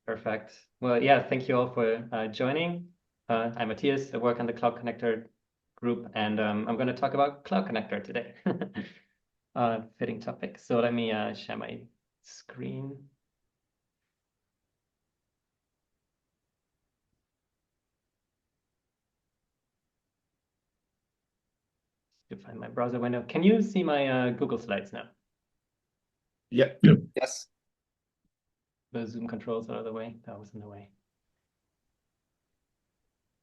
Perfect. Well, yeah, thank you all for joining. I'm Matthias. I work on the Cloud Connector group, and I'm going to talk about Cloud Connector today. Fitting topic. So let me share my screen. To find my browser window. Can you see my Google Slides now? Yeah. Yes. The Zoom controls are the way. That was in the way.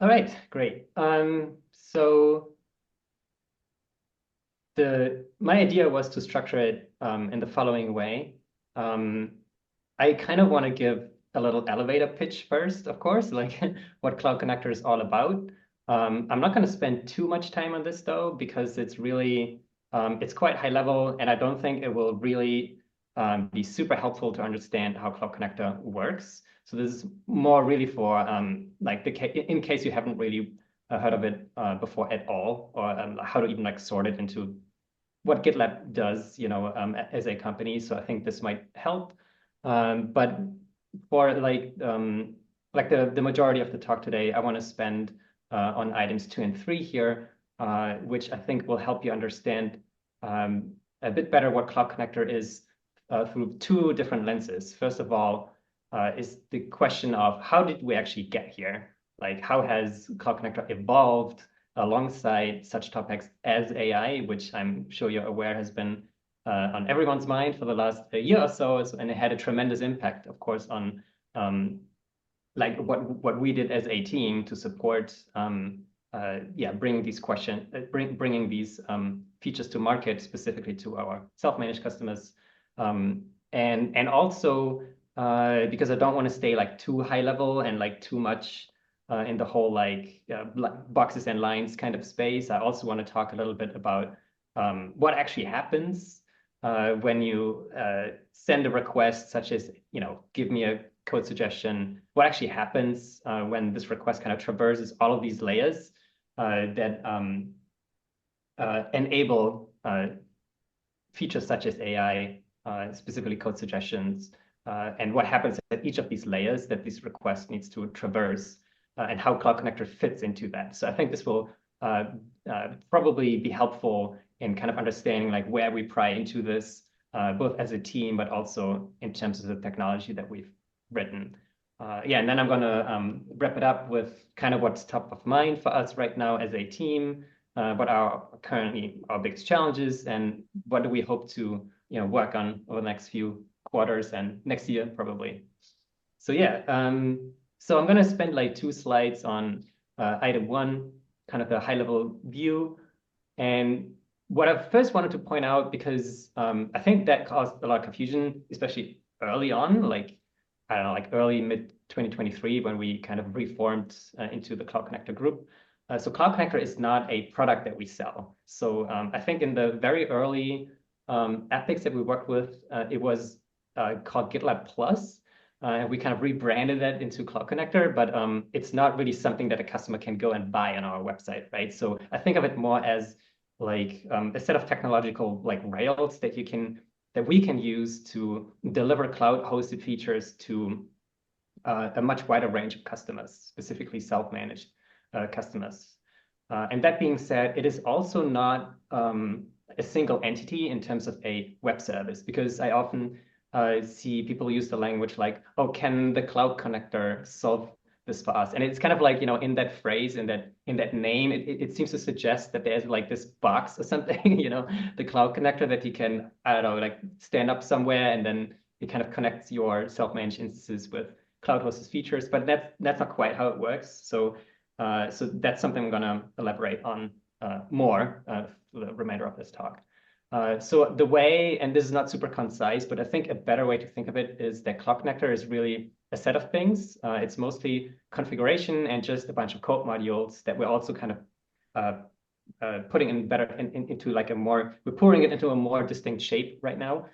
All right, great. So my idea was to structure it in the following way. I kind of want to give a little elevator pitch first, of course, like what Cloud Connector is all about. I'm not going to spend too much time on this though, because it's really, it's quite high level, and I don't think it will really be super helpful to understand how Cloud Connector works. So this is more really for like in case you haven't really heard of it before at all, or how to even like sort it into what GitLab does, as a company. So I think this might help. But for the majority of the talk today, I want to spend on items 2 and 3 here, which I think will help you understand a bit better what Cloud Connector is through 2 different lenses. First of all, is the question of how did we actually get here? Like, how has Cloud Connector evolved alongside such topics as AI, which I'm sure you're aware has been on everyone's mind for the last year or so, and it had a tremendous impact, of course, on like what we did as a team to support, bringing these bringing these features to market, specifically to our self-managed customers, and also because I don't want to stay like too high level and like too much in the whole like boxes and lines kind of space. I also want to talk a little bit about what actually happens when you send a request, such as, give me a code suggestion. What actually happens when this request kind of traverses all of these layers that enable features such as AI, specifically code suggestions, and what happens at each of these layers that this request needs to traverse, and how Cloud Connector fits into that. So I think this will probably be helpful in kind of understanding like where we pry into this, both as a team, but also in terms of the technology that we've written. And then I'm going to wrap it up with kind of what's top of mind for us right now as a team, what are currently our biggest challenges, and what do we hope to work on over the next few quarters and next year probably. So so I'm going to spend like 2 slides on item 1, kind of the high level view. And what I first wanted to point out, because I think that caused a lot of confusion, especially early on, like, I don't know, like early mid 2023, when we kind of reformed into the Cloud Connector group. So Cloud Connector is not a product that we sell. So I think in the very early epics that we worked with, it was called GitLab Plus. And we kind of rebranded that into Cloud Connector, but it's not really something that a customer can go and buy on our website, right? So I think of it more as like a set of technological like rails that we can use to deliver cloud-hosted features to a much wider range of customers, specifically self-managed customers. And that being said, it is also not a single entity in terms of a web service, because I often see people use the language like, oh, can the Cloud Connector solve this for us? And it's kind of like, in that phrase, in that name, it seems to suggest that there's like this box or something, the Cloud Connector that you can, I don't know, like stand up somewhere, and then it kind of connects your self-managed instances with cloud hosted features, but that's not quite how it works. So that's something I'm gonna elaborate on more for the remainder of this talk. So the way, and this is not super concise, but I think a better way to think of it is that Cloud Connector is really a set of things. It's mostly configuration and just a bunch of code modules that we're also kind of putting in into like we're pouring it into a more distinct shape right now,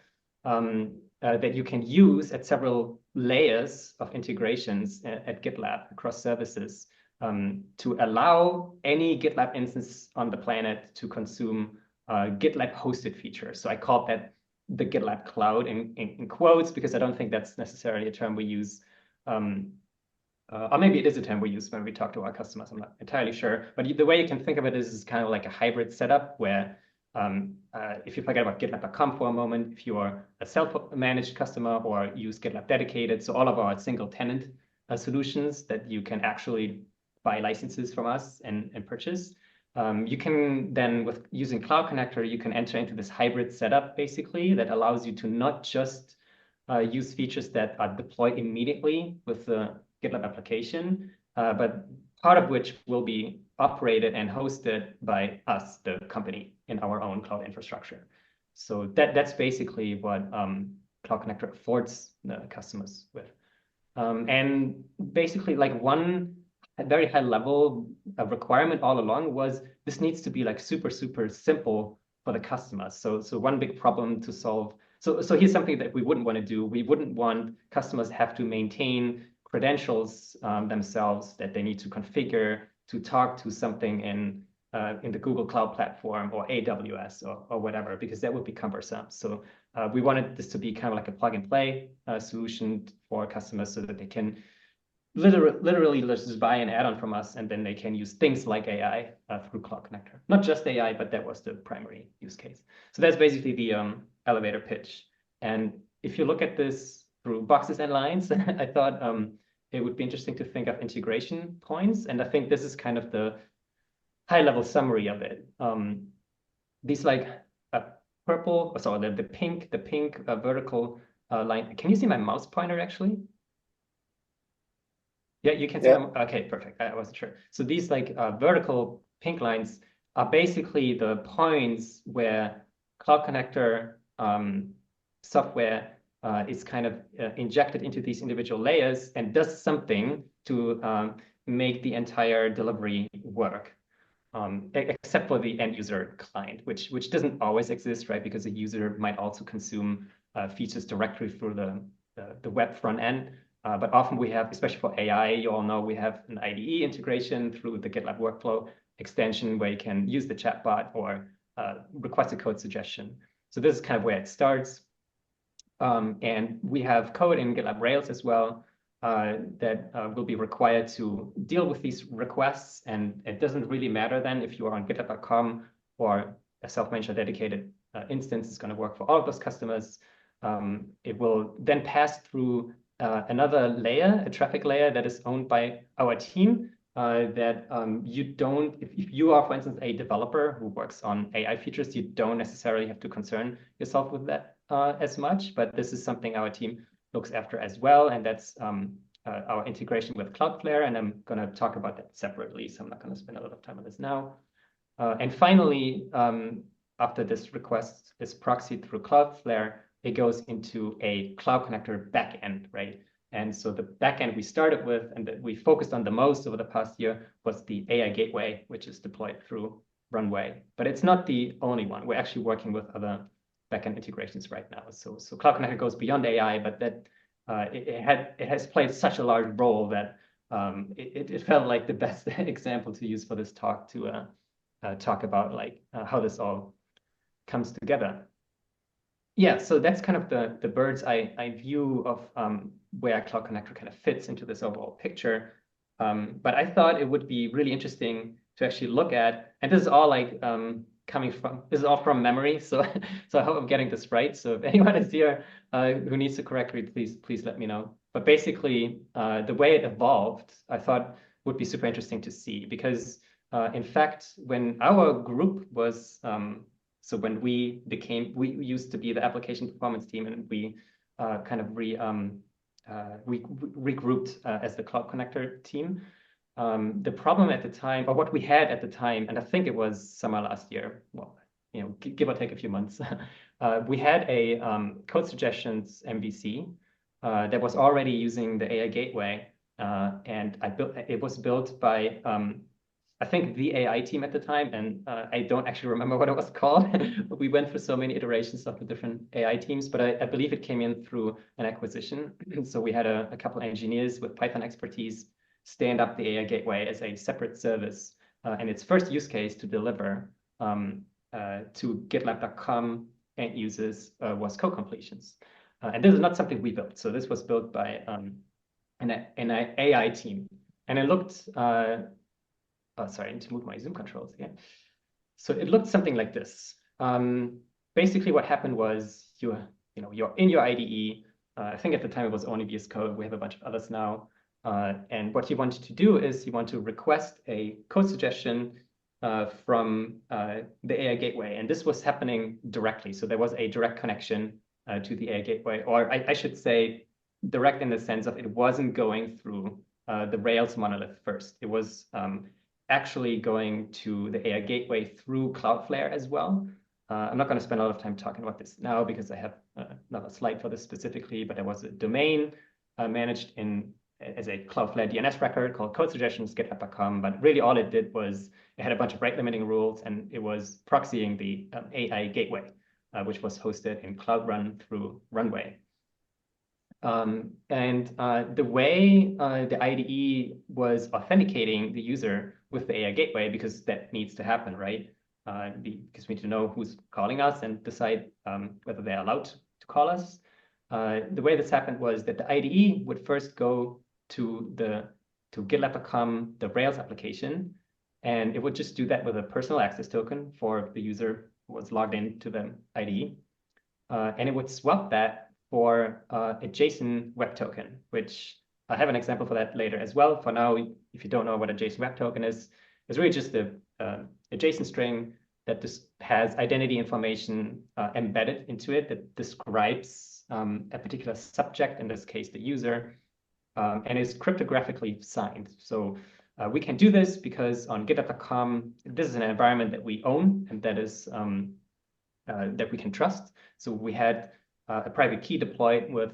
that you can use at several layers of integrations at GitLab across services, to allow any GitLab instance on the planet to consume GitLab hosted features. So I called that the GitLab cloud in quotes, because I don't think that's necessarily a term we use or maybe it is a term we use when we talk to our customers. I'm not entirely sure. But the way you can think of it is kind of like a hybrid setup where if you forget about GitLab.com for a moment, if you are a self-managed customer or use GitLab Dedicated, so all of our single tenant solutions that you can actually buy licenses from us and purchase, you can then, with using Cloud Connector, you can enter into this hybrid setup basically that allows you to not just use features that are deployed immediately with the GitLab application, but part of which will be operated and hosted by us, the company, in our own cloud infrastructure. So that's basically what Cloud Connector affords the customers with. And basically, like one very high level requirement all along was this needs to be like super simple for the customers. So one big problem to solve. So here's something that we wouldn't want to do. We wouldn't want customers have to maintain credentials themselves that they need to configure to talk to something in the Google Cloud Platform or AWS or whatever, because that would be cumbersome. So we wanted this to be kind of like a plug and play solution for customers so that they can literally just buy an add-on from us, and then they can use things like AI through Cloud Connector. Not just AI, but that was the primary use case. So that's basically the elevator pitch. And if you look at this through boxes and lines, I thought it would be interesting to think of integration points. And I think this is kind of the high-level summary of it. These like purple, sorry, the pink vertical line. Can you see my mouse pointer actually? Yeah, you can see them. Okay, perfect. I wasn't sure. So these like vertical pink lines are basically the points where Cloud Connector software is kind of injected into these individual layers and does something to make the entire delivery work, except for the end user client, which doesn't always exist, right? Because a user might also consume features directly through the web front end. But often we have, especially for AI, you all know we have an IDE integration through the GitLab workflow extension where you can use the chatbot or request a code suggestion. So this is kind of where it starts. And we have code in GitLab Rails as well that will be required to deal with these requests. And it doesn't really matter then if you are on GitLab.com or a self-managed or dedicated instance is going to work for all of those customers. It will then pass through another layer, a traffic layer that is owned by our team that you don't, if you are, for instance, a developer who works on AI features, you don't necessarily have to concern yourself with that as much, but this is something our team looks after as well. And that's our integration with Cloudflare. And I'm going to talk about that separately, so I'm not going to spend a lot of time on this now. And finally, after this request is proxied through Cloudflare, it goes into a Cloud Connector backend, right? And so the backend we started with and that we focused on the most over the past year was the AI Gateway, which is deployed through Runway. But it's not the only one. We're actually working with other backend integrations right now. So Cloud Connector goes beyond AI, but that it has played such a large role that it felt like the best example to use for this talk to talk about like how this all comes together. Yeah, so that's kind of the bird's eye view of where Cloud Connector kind of fits into this overall picture. But I thought it would be really interesting to actually look at, and this is all like this is all from memory, so I hope I'm getting this right. So if anyone is here who needs to correct me, please let me know. But basically, the way it evolved, I thought would be super interesting to see, because in fact, when our group was so when we used to be the application performance team, and we kind of regrouped as the Cloud Connector team. The problem at the time, or what we had at the time, and I think it was summer last year, well, you know, give or take a few months, we had a code suggestions MVC that was already using the AI Gateway, and it was built by I think the AI team at the time, and I don't actually remember what it was called. We went through so many iterations of the different AI teams, but I believe it came in through an acquisition. So we had a couple of engineers with Python expertise stand up the AI Gateway as a separate service. And its first use case to deliver to GitLab.com end users was code completions. And this is not something we built. So this was built by an AI team. And it looked, oh, sorry, I need to move my Zoom controls again. So it looked something like this. Basically, what happened was you're in your IDE. I think at the time it was only VS Code. We have a bunch of others now. And what you wanted to do is you want to request a code suggestion from the AI gateway. And this was happening directly. So there was a direct connection to the AI gateway, or I should say direct in the sense of it wasn't going through the Rails monolith first. It was actually going to the AI gateway through Cloudflare as well. I'm not going to spend a lot of time talking about this now because I have another slide for this specifically, but there was a domain managed as a Cloudflare DNS record called code suggestions GitLab.com. But really all it did was it had a bunch of rate limiting rules, and it was proxying the AI gateway, which was hosted in Cloud Run through Runway. And the way the IDE was authenticating the user with the AI gateway, because that needs to happen, right? Because we need to know who's calling us and decide whether they're allowed to call us. The way this happened was that the IDE would first go to GitLab.com, the Rails application, and it would just do that with a personal access token for the user who was logged into the IDE. And it would swap that for a JSON web token, which I'll have an example for that later as well. For now, if you don't know what a JSON web token is, it's really just a JSON string that just has identity information embedded into it that describes a particular subject, in this case, the user, and is cryptographically signed. So we can do this because on GitLab.com, this is an environment that we own and that is that we can trust. So we had a private key deployed with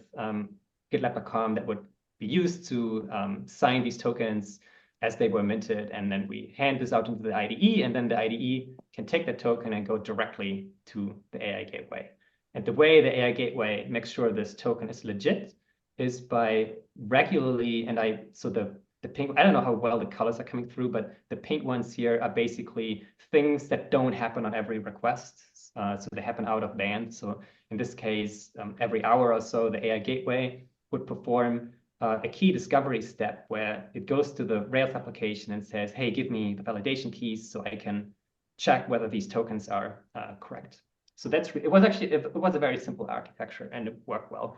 GitLab.com that would be used to sign these tokens as they were minted. And then we hand this out into the IDE, and then the IDE can take that token and go directly to the AI gateway. And the way the AI gateway makes sure this token is legit is by regularly, so the pink, I don't know how well the colors are coming through, but the pink ones here are basically things that don't happen on every request. So they happen out of band. So in this case, every hour or so, the AI gateway would perform a key discovery step where it goes to the Rails application and says, hey, give me the validation keys so I can check whether these tokens are correct. So it was a very simple architecture, and it worked well.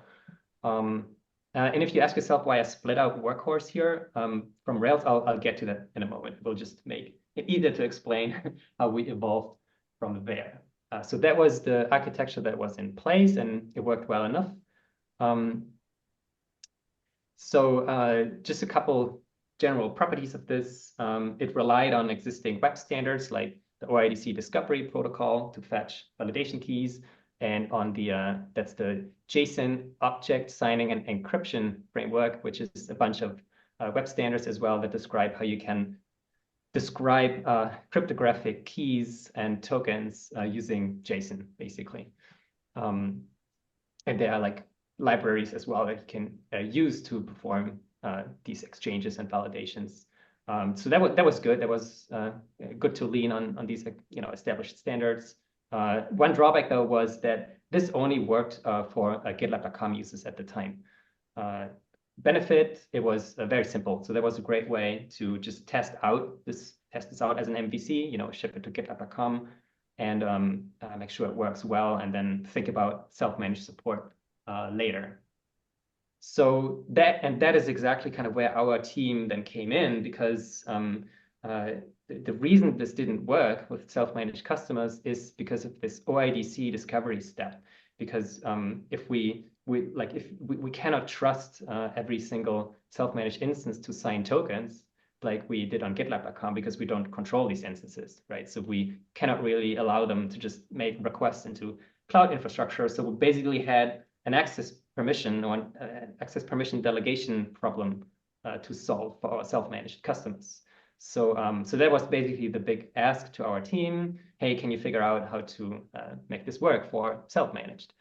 And if you ask yourself why I split out Workhorse here from Rails, I'll get to that in a moment. We'll just make it easier to explain how we evolved from there. So that was the architecture that was in place, and it worked well enough. So just a couple general properties of this. It relied on existing web standards like the OIDC discovery protocol to fetch validation keys, and on that's the JSON object signing and encryption framework, which is a bunch of web standards as well that describe how you can describe cryptographic keys and tokens using JSON, basically. And there are like libraries as well that you can use to perform these exchanges and validations. So that was good. That was good to lean on these established standards. One drawback though was that this only worked for GitLab.com users at the time. Benefit, it was very simple. So that was a great way to just test this out as an MVC, ship it to GitLab.com and make sure it works well, and then think about self-managed support later. So that is exactly kind of where our team then came in, because the reason this didn't work with self-managed customers is because of this OIDC discovery step. Because if we cannot trust every single self-managed instance to sign tokens like we did on GitLab.com, because we don't control these instances, right? So we cannot really allow them to just make requests into cloud infrastructure. So we basically had an access permission or access permission delegation problem to solve for our self-managed customers. So that was basically the big ask to our team. Hey, can you figure out how to make this work for self-managed?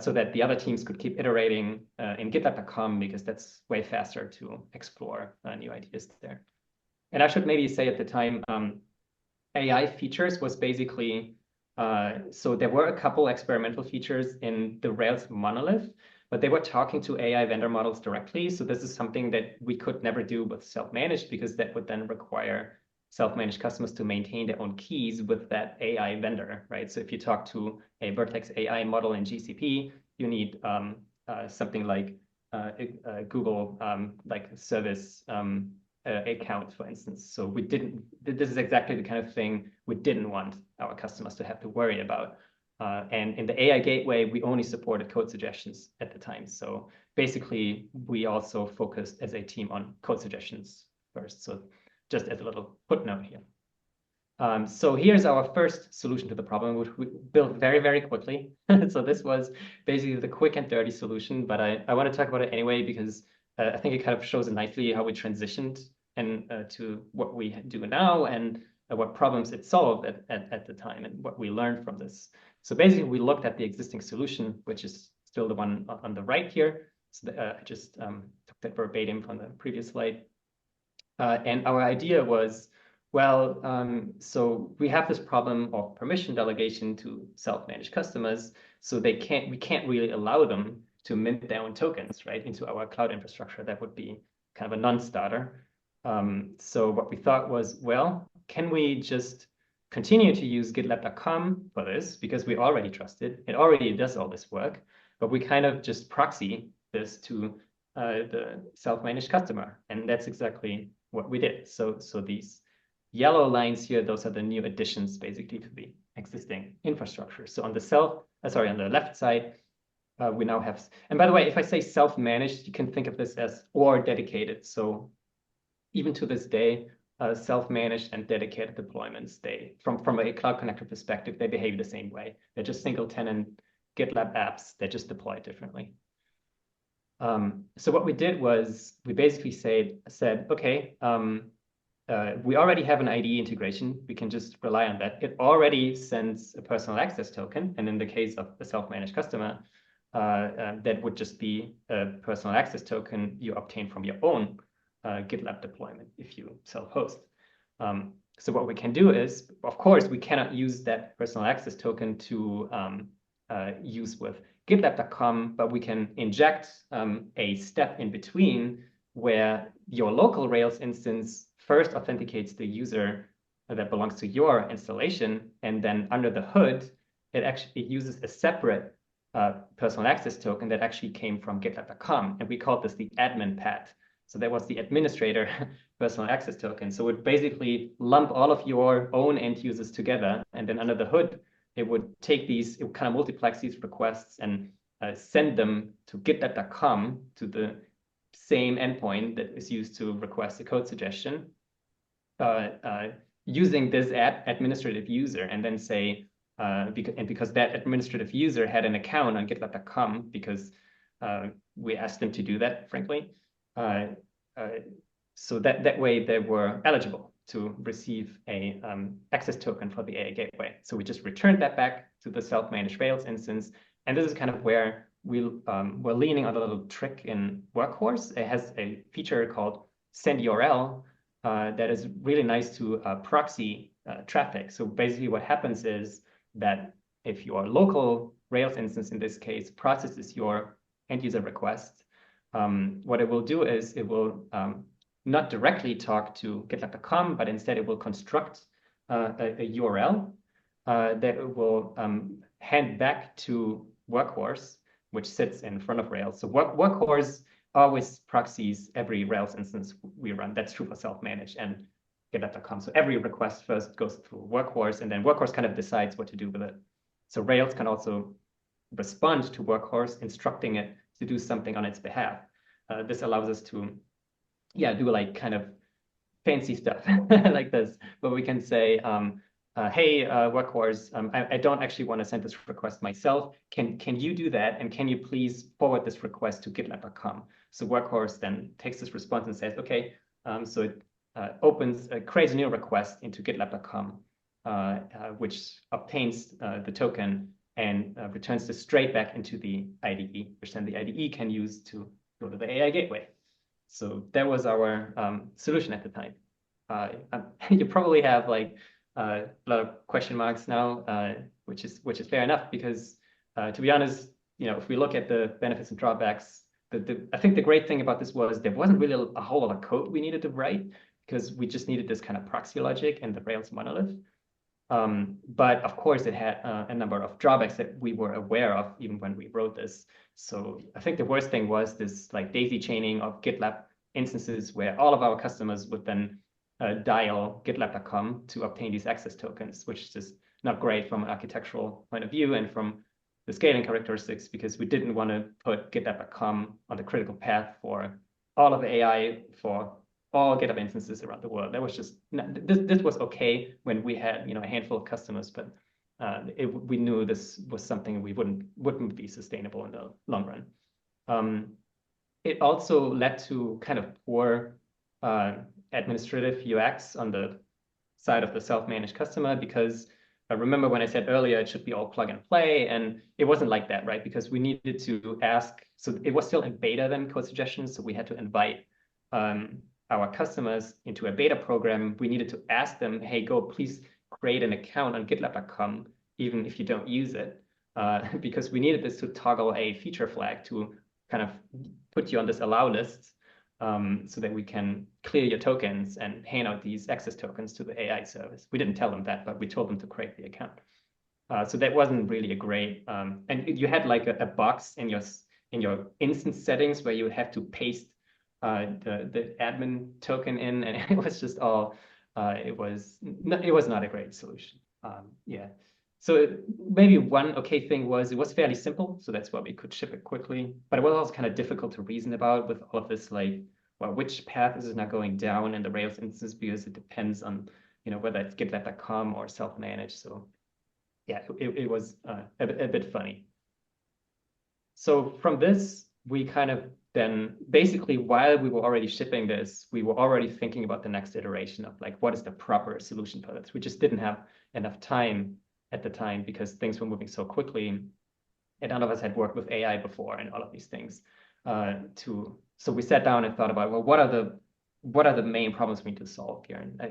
So that the other teams could keep iterating in GitLab.com, because that's way faster to explore new ideas there. And I should maybe say at the time, AI features was basically, so there were a couple experimental features in the Rails monolith, but they were talking to AI vendor models directly. So this is something that we could never do with self-managed, because that would then require self-managed customers to maintain their own keys with that AI vendor, right? So if you talk to a Vertex AI model in GCP, you need something like Google like service account, for instance. So this is exactly the kind of thing we didn't want our customers to have to worry about. And in the AI gateway, we only supported code suggestions at the time. So basically, we also focused as a team on code suggestions first. So just as a little footnote here. So here's our first solution to the problem, which we built very, very quickly. So this was basically the quick and dirty solution, but I want to talk about it anyway, because I think it kind of shows nicely how we transitioned to what we do now, and what problems it solved at the time, and what we learned from this. So basically, we looked at the existing solution, which is still the one on the right here. So I just took that verbatim from the previous slide. And our idea was, well, so we have this problem of permission delegation to self-managed customers. So we can't really allow them to mint their own tokens, right, into our cloud infrastructure. That would be kind of a non-starter. So what we thought was, well, can we just continue to use GitLab.com for this, because we already trust it. It already does all this work, but we kind of just proxy this to the self-managed customer. And that's exactly what we did. So these yellow lines here, those are the new additions basically to the existing infrastructure. So on the left side, we now have, and by the way, if I say self-managed, you can think of this as or dedicated. So even to this day, self-managed and dedicated deployments, from a Cloud Connector perspective, they behave the same way. They're just single tenant GitLab apps. They're just deployed differently. So what we did was we basically said, okay, we already have an IDE integration. We can just rely on that. It already sends a personal access token. And in the case of a self-managed customer, that would just be a personal access token you obtain from your own GitLab deployment if you self-host. So what we can do is, of course, we cannot use that personal access token to use with GitLab.com, but we can inject a step in between where your local Rails instance first authenticates the user that belongs to your installation, and then under the hood, it uses a separate personal access token that actually came from GitLab.com, and we called this the admin path. So that was the administrator personal access token. So it would basically lump all of your own end users together, and then under the hood, it would take it would kind of multiplex these requests and send them to GitLab.com, to the same endpoint that is used to request a code suggestion, using this administrative user, and then say, because that administrative user had an account on GitLab.com, because we asked them to do that, frankly. So that way they were eligible to receive a access token for the AI gateway. So we just returned that back to the self-managed Rails instance. And this is kind of where we're leaning on a little trick in Workhorse. It has a feature called send URL that is really nice to proxy traffic. So basically what happens is that if your local Rails instance, in this case, processes your end user request, what it will do is it will not directly talk to GitLab.com, but instead it will construct a URL that it will hand back to Workhorse, which sits in front of Rails. So Workhorse always proxies every Rails instance we run. That's true for self-managed and GitLab.com. So every request first goes through Workhorse, and then Workhorse kind of decides what to do with it. So Rails can also respond to Workhorse, instructing it to do something on its behalf. This allows us to, do like kind of fancy stuff like this, where we can say, hey, Workhorse, I don't actually want to send this request myself. Can you do that? And can you please forward this request to GitLab.com? So Workhorse then takes this response and says, okay, so it creates a new request into GitLab.com, which obtains the token and returns this straight back into the IDE, which then the IDE can use to go to the AI gateway. So that was our solution at the time. You probably have like a lot of question marks now, which is fair enough, because to be honest, if we look at the benefits and drawbacks, I think the great thing about this was there wasn't really a whole lot of code we needed to write, because we just needed this kind of proxy logic and the Rails monolith. But of course, it had a number of drawbacks that we were aware of even when we wrote this. So I think the worst thing was this like daisy chaining of GitLab instances where all of our customers would then dial gitlab.com to obtain these access tokens, which is just not great from an architectural point of view and from the scaling characteristics, because we didn't want to put gitlab.com on the critical path for all of the AI for all GitHub instances around the world. That was just this was okay when we had a handful of customers, but we knew this was something we wouldn't be sustainable in the long run. It also led to kind of poor administrative UX on the side of the self-managed customer, because remember when I said earlier it should be all plug and play, and it wasn't like that, right? Because we needed to ask, so it was still in beta then, code suggestions, so we had to invite our customers into a beta program. We needed to ask them, hey, go please create an account on gitlab.com, even if you don't use it, because we needed this to toggle a feature flag to kind of put you on this allow list, so that we can clear your tokens and hand out these access tokens to the AI service. We didn't tell them that, but we told them to create the account. So that wasn't really a great, and you had like a box in your instance settings where you have to paste the admin token in, and it was just all, it was not a great solution. Yeah. So maybe one okay thing was it was fairly simple, so that's why we could ship it quickly. But it was also kind of difficult to reason about with all of this, like, well, which path is it now going down in the Rails instance, because it depends on whether it's gitlab.com or self-managed. So yeah, it was a bit funny. So from this, we kind of then basically, while we were already shipping this, we were already thinking about the next iteration of like, what is the proper solution for this? We just didn't have enough time at the time because things were moving so quickly, and none of us had worked with AI before and all of these things. So we sat down and thought about, well, what are the main problems we need to solve here? And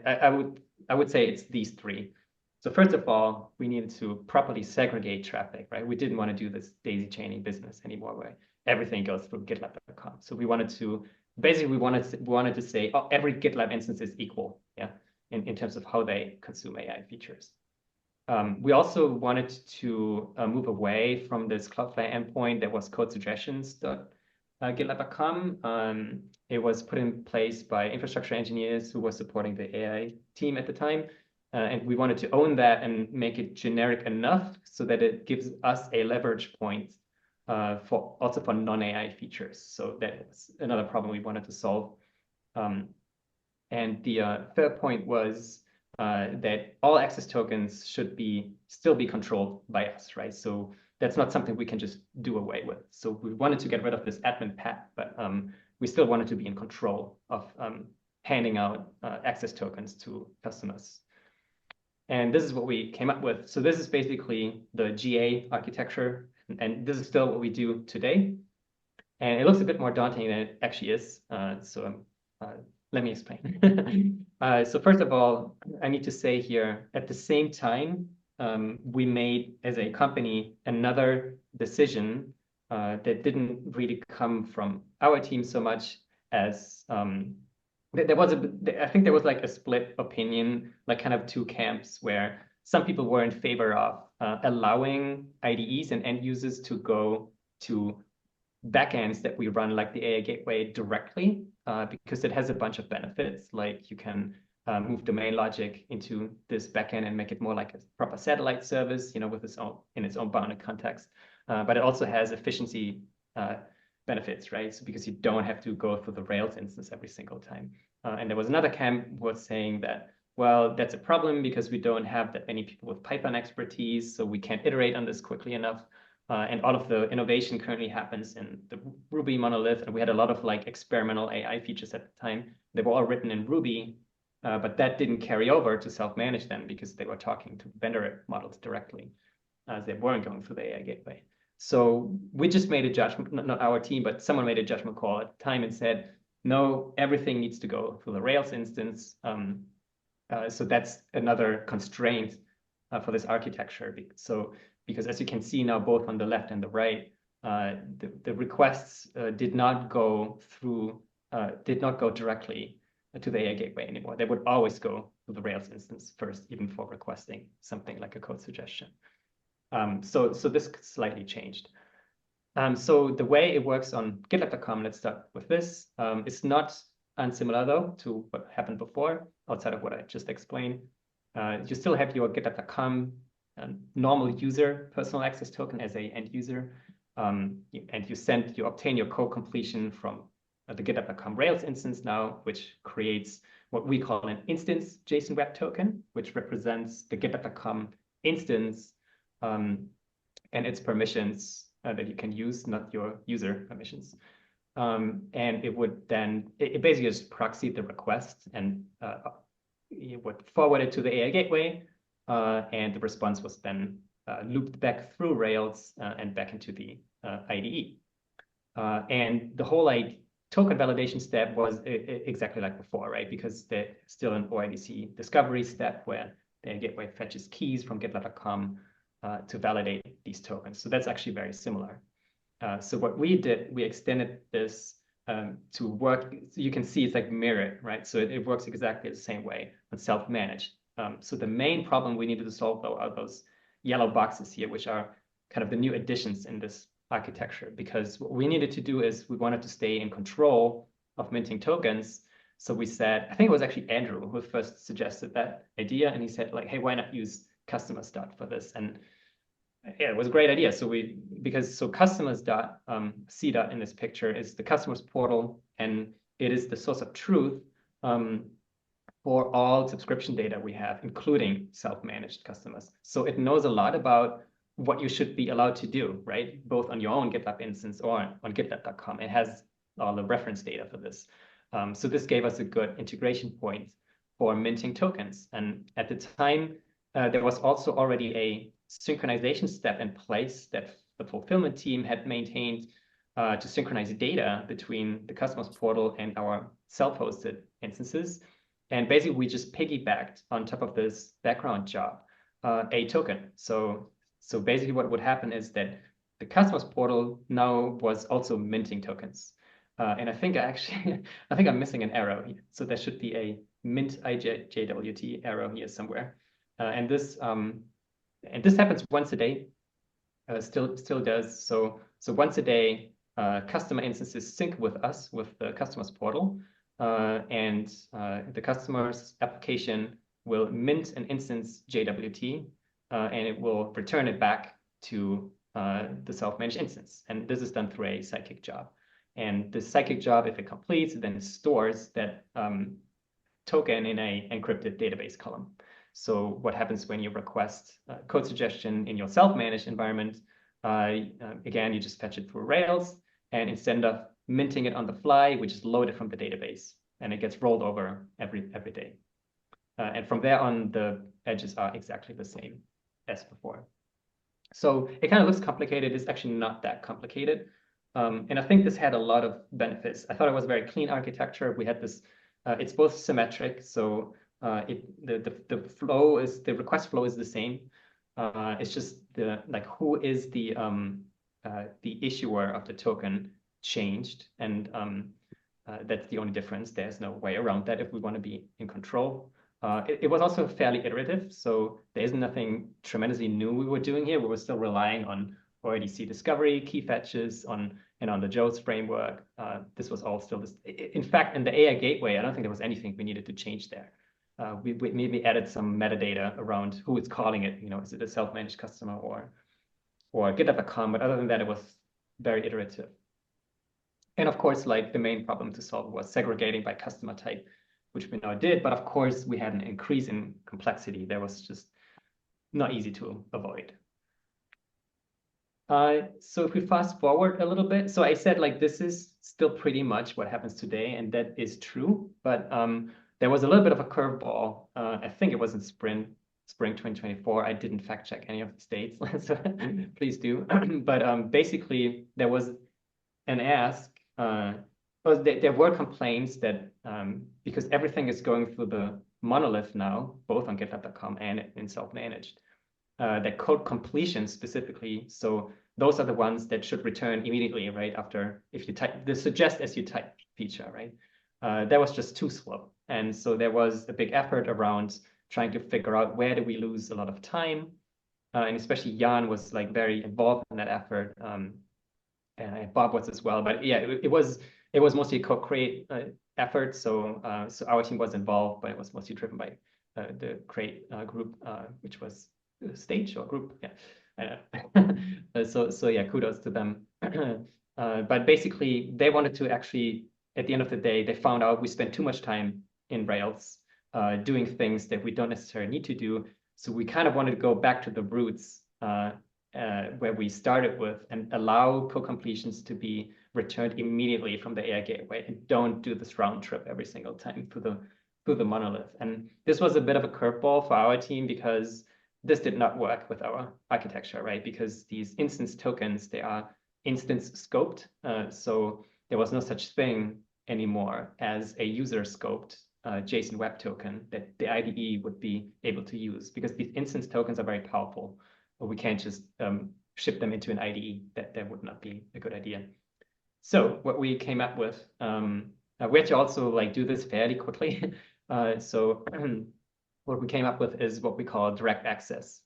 I would say it's these three. So first of all, we needed to properly segregate traffic, right? We didn't want to do this daisy chaining business anymore, where everything goes through GitLab.com. So we wanted to say, oh, every GitLab instance is equal, yeah, in terms of how they consume AI features. We also wanted to move away from this Cloudflare endpoint that was codesuggestions.gitlab.com. It was put in place by infrastructure engineers who were supporting the AI team at the time. And we wanted to own that and make it generic enough so that it gives us a leverage point for non-AI features. So that was another problem we wanted to solve. And the third point was that all access tokens should still be controlled by us, right? So that's not something we can just do away with. So we wanted to get rid of this admin path, but we still wanted to be in control of handing out access tokens to customers. And this is what we came up with. So this is basically the GA architecture, and this is still what we do today. And it looks a bit more daunting than it actually is. So let me explain. So first of all, I need to say here, at the same time, we made, as a company, another decision that didn't really come from our team so much as I think there was like a split opinion, like kind of two camps, where some people were in favor of allowing IDEs and end users to go to backends that we run, like the AI Gateway, directly, because it has a bunch of benefits. Like you can move domain logic into this backend and make it more like a proper satellite service, with its own bounded context. But it also has efficiency benefits, right? So because you don't have to go through the Rails instance every single time. And there was another camp was saying that, well, that's a problem because we don't have that many people with Python expertise, so we can't iterate on this quickly enough. And all of the innovation currently happens in the Ruby monolith, and we had a lot of like experimental AI features at the time. They were all written in Ruby, but that didn't carry over to self-manage them because they were talking to vendor models directly, as they weren't going through the AI Gateway. So we just made a judgment, not our team, but someone made a judgment call at the time and said, no, everything needs to go through the Rails instance. So that's another constraint for this architecture. So because as you can see now, both on the left and the right, the requests did not go directly to the AI gateway anymore. They would always go to the Rails instance first, even for requesting something like a code suggestion. So this slightly changed. So the way it works on GitLab.com, let's start with this. It's not unsimilar though to what happened before, outside of what I just explained. You still have your GitLab.com normal user personal access token as a end user, and you obtain your code completion from the GitLab.com Rails instance now, which creates what we call an instance JSON Web Token, which represents the GitLab.com instance and its permissions that you can use, not your user permissions. And it would then, it basically just proxied the request and it would forward it to the AI gateway, and the response was then looped back through Rails and back into the IDE. And the whole token validation step was exactly like before, right? Because there's still an OIDC discovery step where the gateway fetches keys from GitLab.com to validate these tokens. So that's actually very similar. So what we did, we extended this to work. So you can see it's like mirrored, right? So it works exactly the same way on self-managed. So the main problem we needed to solve though are those yellow boxes here, which are kind of the new additions in this architecture, because what we needed to do is we wanted to stay in control of minting tokens. So we said, I think it was actually Andrew who first suggested that idea. And he said like, hey, why not use customers.c for this? And yeah, it was a great idea. So customers.c in this picture is the customers portal, and it is the source of truth for all subscription data we have, including self-managed customers. So it knows a lot about what you should be allowed to do, right? Both on your own GitLab instance or on GitLab.com. It has all the reference data for this. So this gave us a good integration point for minting tokens. And at the time, there was also already a synchronization step in place that the fulfillment team had maintained to synchronize data between the customers portal and our self-hosted instances. And basically, we just piggybacked on top of this background job a token. So basically what would happen is that the customers portal now was also minting tokens. And I think I'm missing an arrow here. So there should be a mint IJWT arrow here somewhere. And this happens once a day, still does. So once a day, customer instances sync with us, with the customers portal, and the customer's application will mint an instance JWT, and it will return it back to the self-managed instance. And this is done through a Sidekiq job. And the Sidekiq job, if it completes, it then stores that token in an encrypted database column. So what happens when you request code suggestion in your self-managed environment? Again, you just fetch it through Rails, and instead of minting it on the fly, we just load it from the database, and it gets rolled over every day. And from there on, the edges are exactly the same as before. So it kind of looks complicated. It's actually not that complicated. And I think this had a lot of benefits. I thought it was a very clean architecture. We had this, it's both symmetric. So the request flow is the same. It's just who is the issuer of the token changed. And that's the only difference. There's no way around that if we want to be in control. It was also fairly iterative, so there isn't nothing tremendously new we were doing here. We were still relying on OIDC discovery, key fetches, on the JOES framework. This was all still this. In fact, in the AI gateway, I don't think there was anything we needed to change there. We maybe added some metadata around who is calling it. Is it a self-managed customer or GitLab.com? But other than that, it was very iterative. And of course, the main problem to solve was segregating by customer type, which we now did. But of course, we had an increase in complexity that was just not easy to avoid. So if we fast forward a little bit, so I said this is still pretty much what happens today, and that is true. But there was a little bit of a curveball. I think it was in spring 2024. I didn't fact check any of the states, so please do. But basically, there was an ask. There were complaints that because everything is going through the monolith now, both on GitLab.com and in self-managed, that code completion specifically, so those are the ones that should return immediately, right after if you type the suggest as you type feature, right? That was just too slow. And so there was a big effort around trying to figure out where do we lose a lot of time. And especially Jan was like very involved in that effort. And Bob was as well. But yeah, it was mostly a co-create effort. So our team was involved, but it was mostly driven by the create group, which was stage or group. Yeah. So yeah, kudos to them. But basically, they wanted to actually, at the end of the day, they found out we spent too much time in Rails doing things that we don't necessarily need to do. So we kind of wanted to go back to the roots where we started with and allow co-completions to be returned immediately from the AI gateway and don't do this round trip every single time through the monolith. And this was a bit of a curveball for our team because this did not work with our architecture, right? Because these instance tokens, they are instance scoped. So there was no such thing anymore as a user scoped JSON Web Token that the IDE would be able to use, because these instance tokens are very powerful. But we can't just ship them into an IDE. That would not be a good idea. So what we came up with, we had to also like do this fairly quickly. So what we came up with is what we call direct access,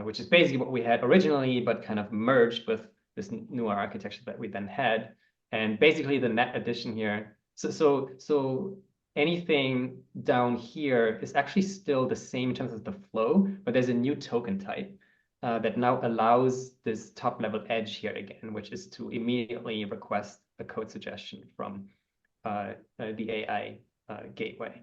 which is basically what we had originally, but kind of merged with this newer architecture that we then had. And basically the net addition here, so anything down here is actually still the same in terms of the flow, but there's a new token type that now allows this top level edge here again, which is to immediately request a code suggestion from the AI gateway.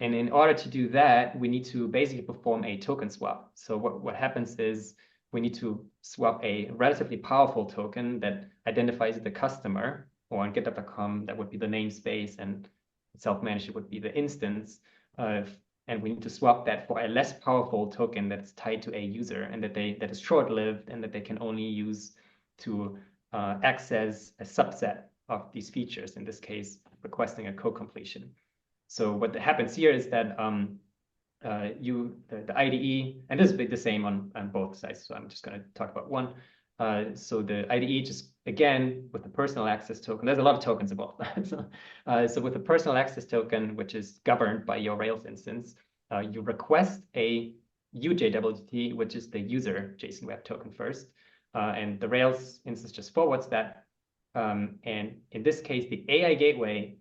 And in order to do that, we need to basically perform a token swap. So what happens is we need to swap a relatively powerful token that identifies the customer, or on GitHub.com, that would be the namespace, and self-managed would be the instance. And we need to swap that for a less powerful token that's tied to a user and that is short-lived and that they can only use to access a subset of these features, in this case, requesting a co-completion. So what happens here is that the IDE, and this will be the same on both sides, so I'm just going to talk about one. So the IDE just, again, with the personal access token, there's a lot of tokens involved. So with the personal access token, which is governed by your Rails instance, you request a UJWT, which is the user JSON Web Token first. And the Rails instance just forwards that. And in this case, the AI gateway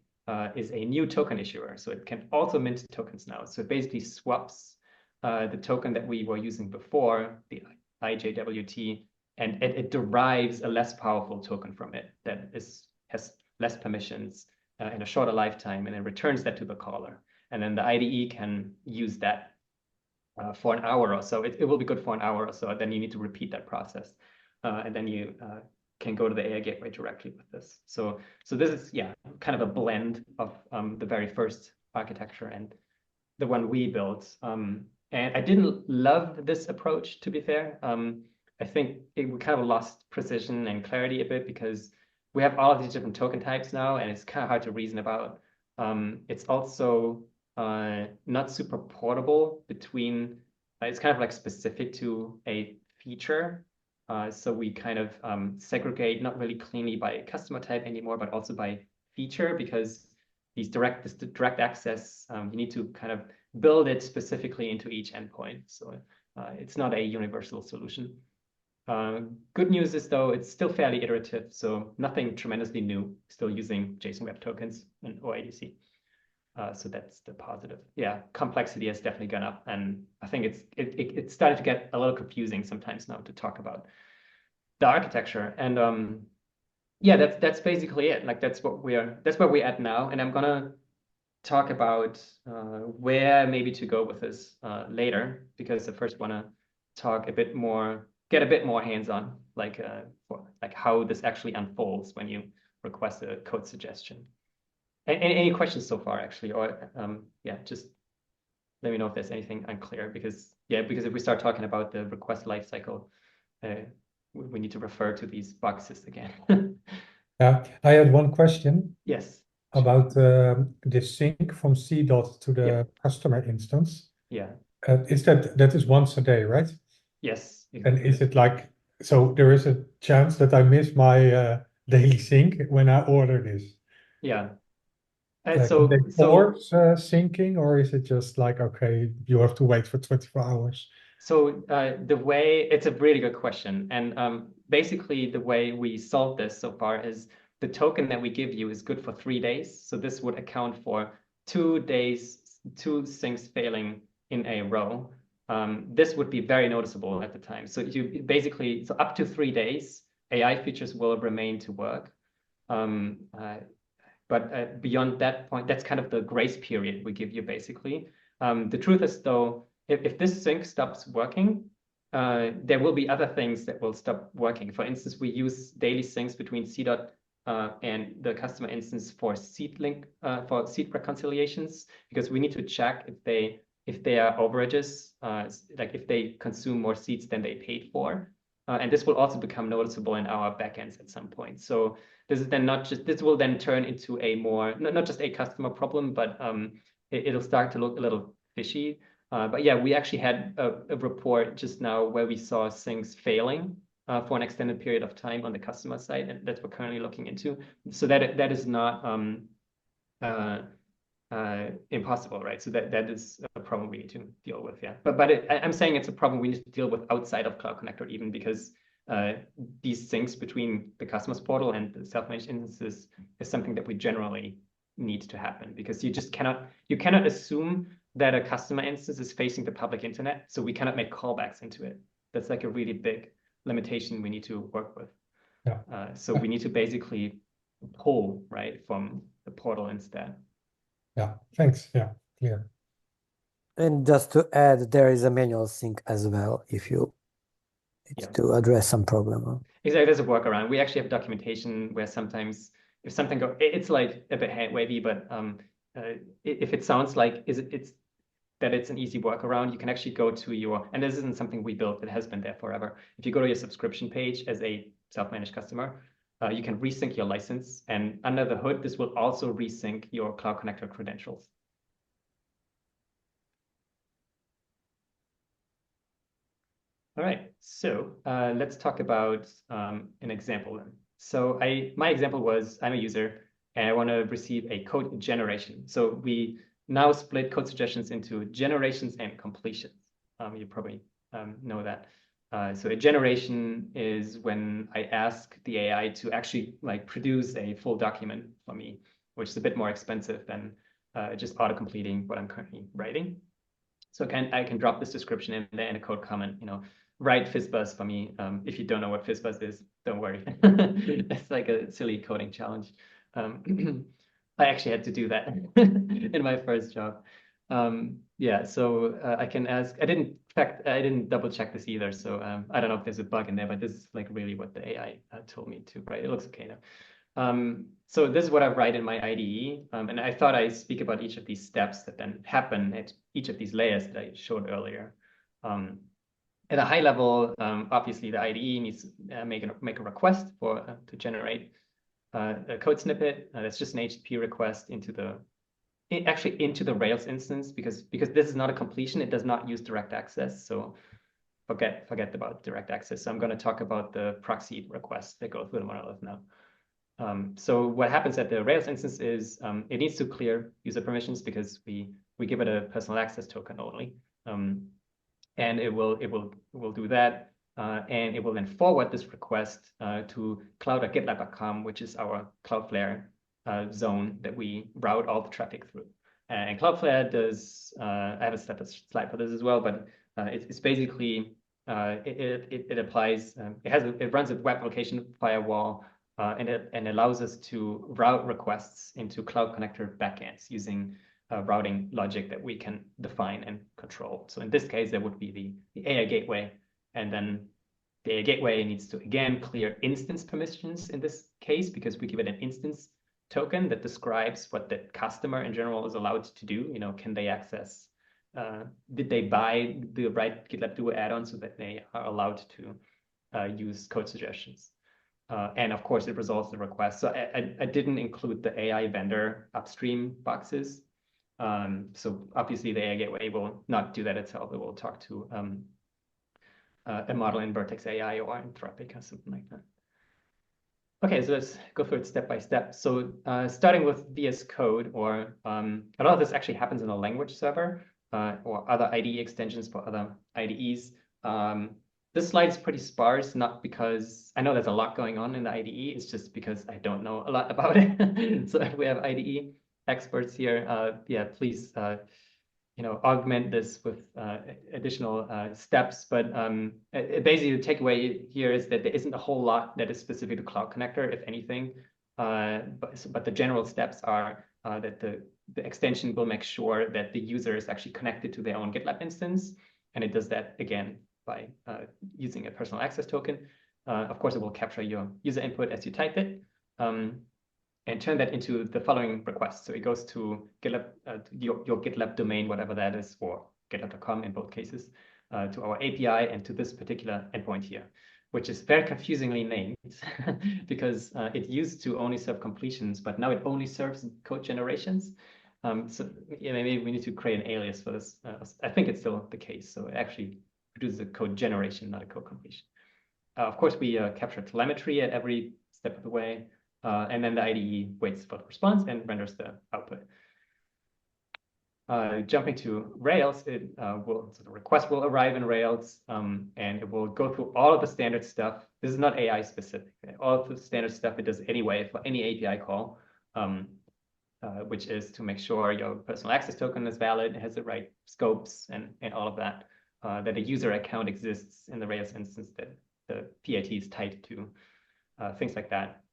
is a new token issuer. So it can also mint tokens now. So it basically swaps the token that we were using before, the IJWT, and it derives a less powerful token from it that has less permissions and a shorter lifetime, and it returns that to the caller. And then the IDE can use that for an hour or so. It will be good for an hour or so. Then you need to repeat that process. And then you can go to the AI gateway directly with this. So this is, yeah, kind of a blend of the very first architecture and the one we built. And I didn't love this approach, to be fair. I think we kind of lost precision and clarity a bit because we have all of these different token types now, and it's kind of hard to reason about. It's also not super portable between, it's kind of like specific to a feature. So we kind of segregate not really cleanly by customer type anymore, but also by feature, because this direct access, you need to kind of build it specifically into each endpoint. So it's not a universal solution. Good news is, though, it's still fairly iterative, so nothing tremendously new, still using JSON Web Tokens and OIDC. So that's the positive. Yeah, complexity has definitely gone up, and I think it started to get a little confusing sometimes now to talk about the architecture. And yeah, that's basically it. Like that's where we're at now, and I'm gonna talk about where maybe to go with this later, because I first want to talk a bit more, get a bit more hands-on, like how this actually unfolds when you request a code suggestion. Any questions so far, actually, or yeah, just let me know if there's anything unclear, because if we start talking about the request lifecycle, we need to refer to these boxes again. Yeah, I had one question. Yes. About the sync from CDOT to the customer instance. Yeah. Is that is once a day, right? Yes. And is it like So there is a chance that I miss my daily sync when I order this. Yeah. Can they force syncing, or is it just like, okay, you have to wait for 24 hours? So the way, it's a really good question. And basically the way we solve this so far is the token that we give you is good for 3 days. So this would account for 2 days, 2 syncs failing in a row. This would be very noticeable at the time. So you basically, so up to 3 days, AI features will remain to work. But beyond that point, that's kind of the grace period we give you basically. The truth is though, if this sync stops working, there will be other things that will stop working. For instance, we use daily syncs between CDOT and the customer instance for seat link for seat reconciliations, because we need to check if they are overages, like if they consume more seats than they paid for. And this will also become noticeable in our backends at some point. So this is then not just, this will then turn into a more, not just a customer problem, but it'll start to look a little fishy. But yeah, we actually had a report just now where we saw things failing for an extended period of time on the customer side, and that's what we're currently looking into. So that is not impossible, right? So that is a problem we need to deal with, yeah. But I'm saying it's a problem we need to deal with outside of Cloud Connector, even because these syncs between the customers portal and the self-managed instances is something that we generally need to happen, because you cannot assume that a customer instance is facing the public internet, so we cannot make callbacks into it. That's like a really big limitation we need to work with. Yeah. So we need to basically pull, right, from the portal instead. Yeah, thanks. Yeah, clear. And just to add, there is a manual sync as well if you need to address some problem. Exactly, there's a workaround. We actually have documentation where sometimes if something it's like a bit hand wavy, but if it sounds like it's an easy workaround, you can actually go to your, and this isn't something we built, it has been there forever. If you go to your subscription page as a self-managed customer, you can resync your license, and under the hood, this will also resync your Cloud Connector credentials. All right, so let's talk about an example then. So my example was, I'm a user and I want to receive a code generation. So we now split code suggestions into generations and completions. You probably know that. So a generation is when I ask the AI to actually like produce a full document for me, which is a bit more expensive than just auto-completing what I'm currently writing. So I can drop this description in there in a code comment, write FizzBuzz for me. If you don't know what FizzBuzz is, don't worry. It's like a silly coding challenge. I actually had to do that in my first job. Yeah, so I can ask. I didn't double check this either. So I don't know if there's a bug in there, but this is like really what the AI told me to write. It looks okay now. So this is what I write in my IDE. And I thought I'd speak about each of these steps that then happen at each of these layers that I showed earlier. At a high level, obviously the IDE needs to make a request to generate a code snippet. That's just an HTTP request into the Rails instance, because this is not a completion. It does not use direct access. So forget about direct access. So I'm going to talk about the proxy requests that go through the monolith now. So what happens at the Rails instance is it needs to clear user permissions because we give it a personal access token only. And it will do that, and it will then forward this request to cloud.gitlab.com, which is our Cloudflare zone that we route all the traffic through. And Cloudflare does, I have a separate slide for this as well, but it's basically, it applies, it runs a web application firewall, and allows us to route requests into Cloud Connector backends using routing logic that we can define and control. So in this case, there would be the AI gateway, and then the AI gateway needs to again clear instance permissions in this case, because we give it an instance token that describes what the customer in general is allowed to do. Can they access, did they buy the right GitLab Duo add-on so that they are allowed to use code suggestions? And of course, it resolves the request. So I didn't include the AI vendor upstream boxes. So obviously the AI gateway will not do that itself. It will talk to a model in Vertex AI or Anthropic or something like that. Okay, so let's go through it step by step. So starting with VS Code, or a lot of this actually happens in a language server or other IDE extensions for other IDEs. This slide is pretty sparse, not because I know there's a lot going on in the IDE, it's just because I don't know a lot about it. So if we have IDE experts here, yeah, please augment this with additional steps. But basically, the takeaway here is that there isn't a whole lot that is specific to Cloud Connector, if anything. But the general steps are that the extension will make sure that the user is actually connected to their own GitLab instance. And it does that, again, by using a personal access token. Of course, it will capture your user input as you type it. And turn that into the following request. So it goes to GitLab, your GitLab domain, whatever that is, or GitLab.com in both cases, to our API and to this particular endpoint here, which is very confusingly named because it used to only serve completions, but now it only serves code generations. So yeah, maybe we need to create an alias for this. I think it's still the case. So it actually produces a code generation, not a code completion. Of course, we capture telemetry at every step of the way. And then the IDE waits for the response and renders the output. Jumping to Rails, so the request will arrive in Rails, and it will go through all of the standard stuff. This is not AI specific. All of the standard stuff it does anyway for any API call, which is to make sure your personal access token is valid, it has the right scopes and all of that, that a user account exists in the Rails instance that the PIT is tied to. Things like that.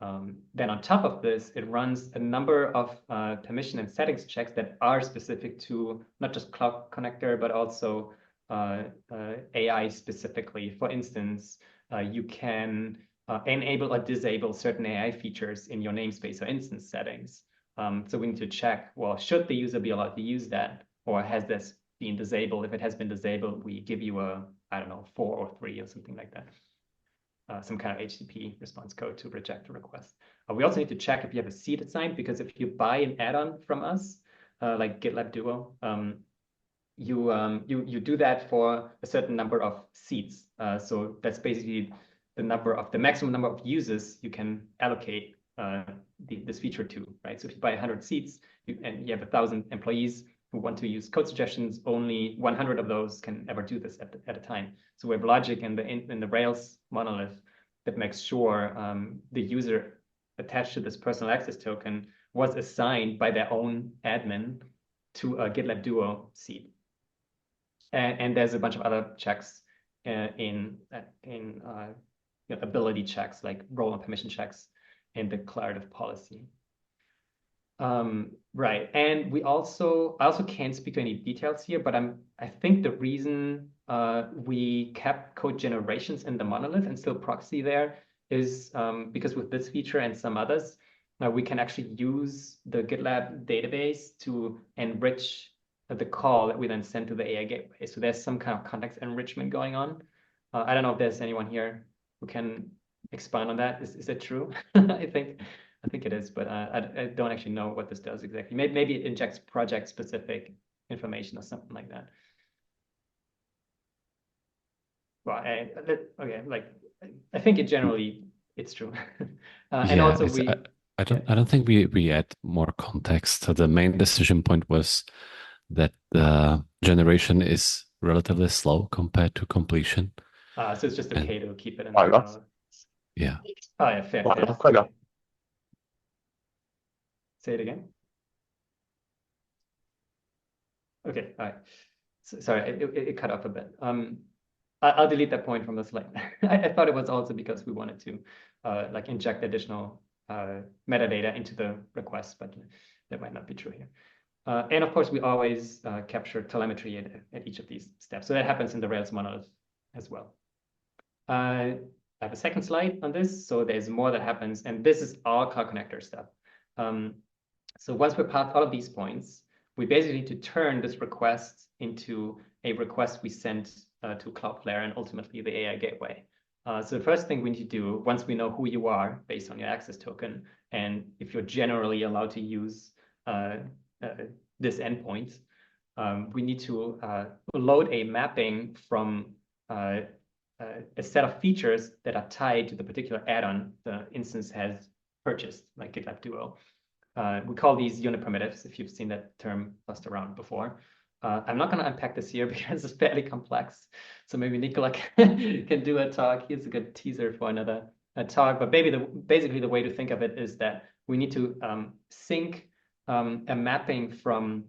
Then on top of this, it runs a number of permission and settings checks that are specific to not just Cloud Connector, but also AI specifically. For instance, you can enable or disable certain AI features in your namespace or instance settings. So we need to check, well, should the user be allowed to use that? Or has this been disabled? If it has been disabled, we give you a, I don't know, 4 or 3 or something like that. Some kind of HTTP response code to reject a request. We also need to check if you have a seat assigned, because if you buy an add-on from us, like GitLab Duo, you do that for a certain number of seats. So that's basically the maximum number of users you can allocate this feature to, right? So if you buy 100 seats and you have 1,000 employees who want to use code suggestions, only 100 of those can ever do this at a time. So we have logic in the Rails monolith that makes sure the user attached to this personal access token was assigned by their own admin to a GitLab Duo seat. And there's a bunch of other checks in ability checks, like role and permission checks in the declarative policy. Right, and I also can't speak to any details here, but I think the reason we kept code generations in the monolith and still proxy there is because with this feature and some others, we can actually use the GitLab database to enrich the call that we then send to the AI gateway. So there's some kind of context enrichment going on. I don't know if there's anyone here who can expand on that. Is it true? I think it is, but I don't actually know what this does exactly. Maybe it injects project-specific information or something like that. Well, okay, like I think it's true. And yeah, also I don't think we add more context. So the main decision point was that the generation is relatively slow compared to completion. So it's just okay to keep it in Why the not? Yeah. Oh yeah, fair. Say it again. Okay, all right. So, sorry, it cut off a bit. I'll delete that point from the slide. I thought it was also because we wanted to like inject additional metadata into the request, but that might not be true here. And of course, we always capture telemetry at each of these steps. So that happens in the Rails monolith as well. I have a second slide on this. So there's more that happens, and this is all Cloud Connector stuff. So once we're past all of these points, we basically need to turn this request into a request we send to Cloudflare and ultimately the AI gateway. So the first thing we need to do, once we know who you are based on your access token, and if you're generally allowed to use this endpoint, we need to load a mapping from a set of features that are tied to the particular add-on the instance has purchased, like GitLab Duo. We call these unit primitives, if you've seen that term tossed around before. I'm not going to unpack this here because it's fairly complex. So maybe Nicola can do a talk. Here's a good teaser for another talk. But basically the way to think of it is that we need to sync a mapping from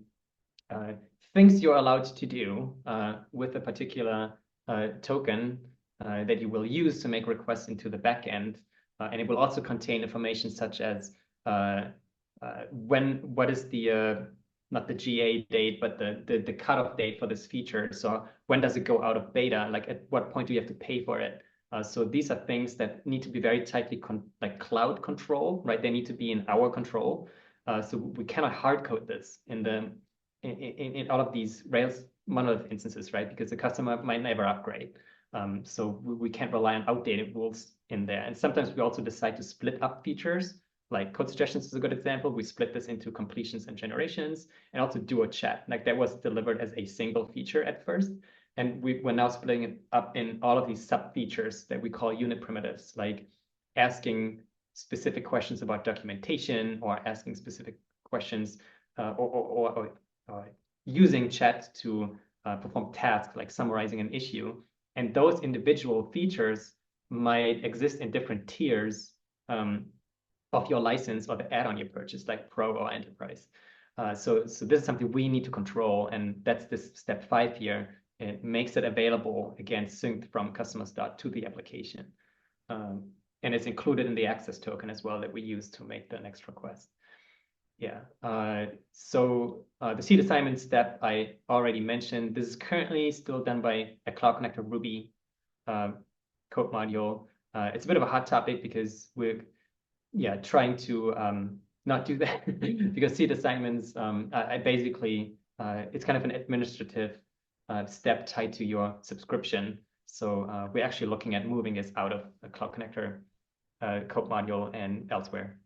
things you're allowed to do with a particular token that you will use to make requests into the backend. And it will also contain information such as what is the not the GA date, but the cutoff date for this feature. So when does it go out of beta? Like at what point do you have to pay for it? So these are things that need to be very tightly like cloud control, right? They need to be in our control. So we cannot hard code this in all of these Rails monolith instances, right? Because the customer might never upgrade. So we can't rely on outdated rules in there. And sometimes we also decide to split up features. Like code suggestions is a good example. We split this into completions and generations, and also Duo Chat. Like that was delivered as a single feature at first. And we're now splitting it up in all of these sub features that we call unit primitives, like asking specific questions about documentation or asking specific questions or using chat to perform tasks like summarizing an issue. And those individual features might exist in different tiers of your license or the add-on you purchased, like Pro or Enterprise. So this is something we need to control, and that's this step 5 here. It makes it available, again, synced from customer start to the application. And it's included in the access token as well that we use to make the next request. Yeah, so the seed assignment step I already mentioned. This is currently still done by a Cloud Connector Ruby code module. It's a bit of a hot topic because we're trying to not do that because seed assignments, I basically, it's kind of an administrative step tied to your subscription. So we're actually looking at moving this out of a Cloud Connector code module and elsewhere.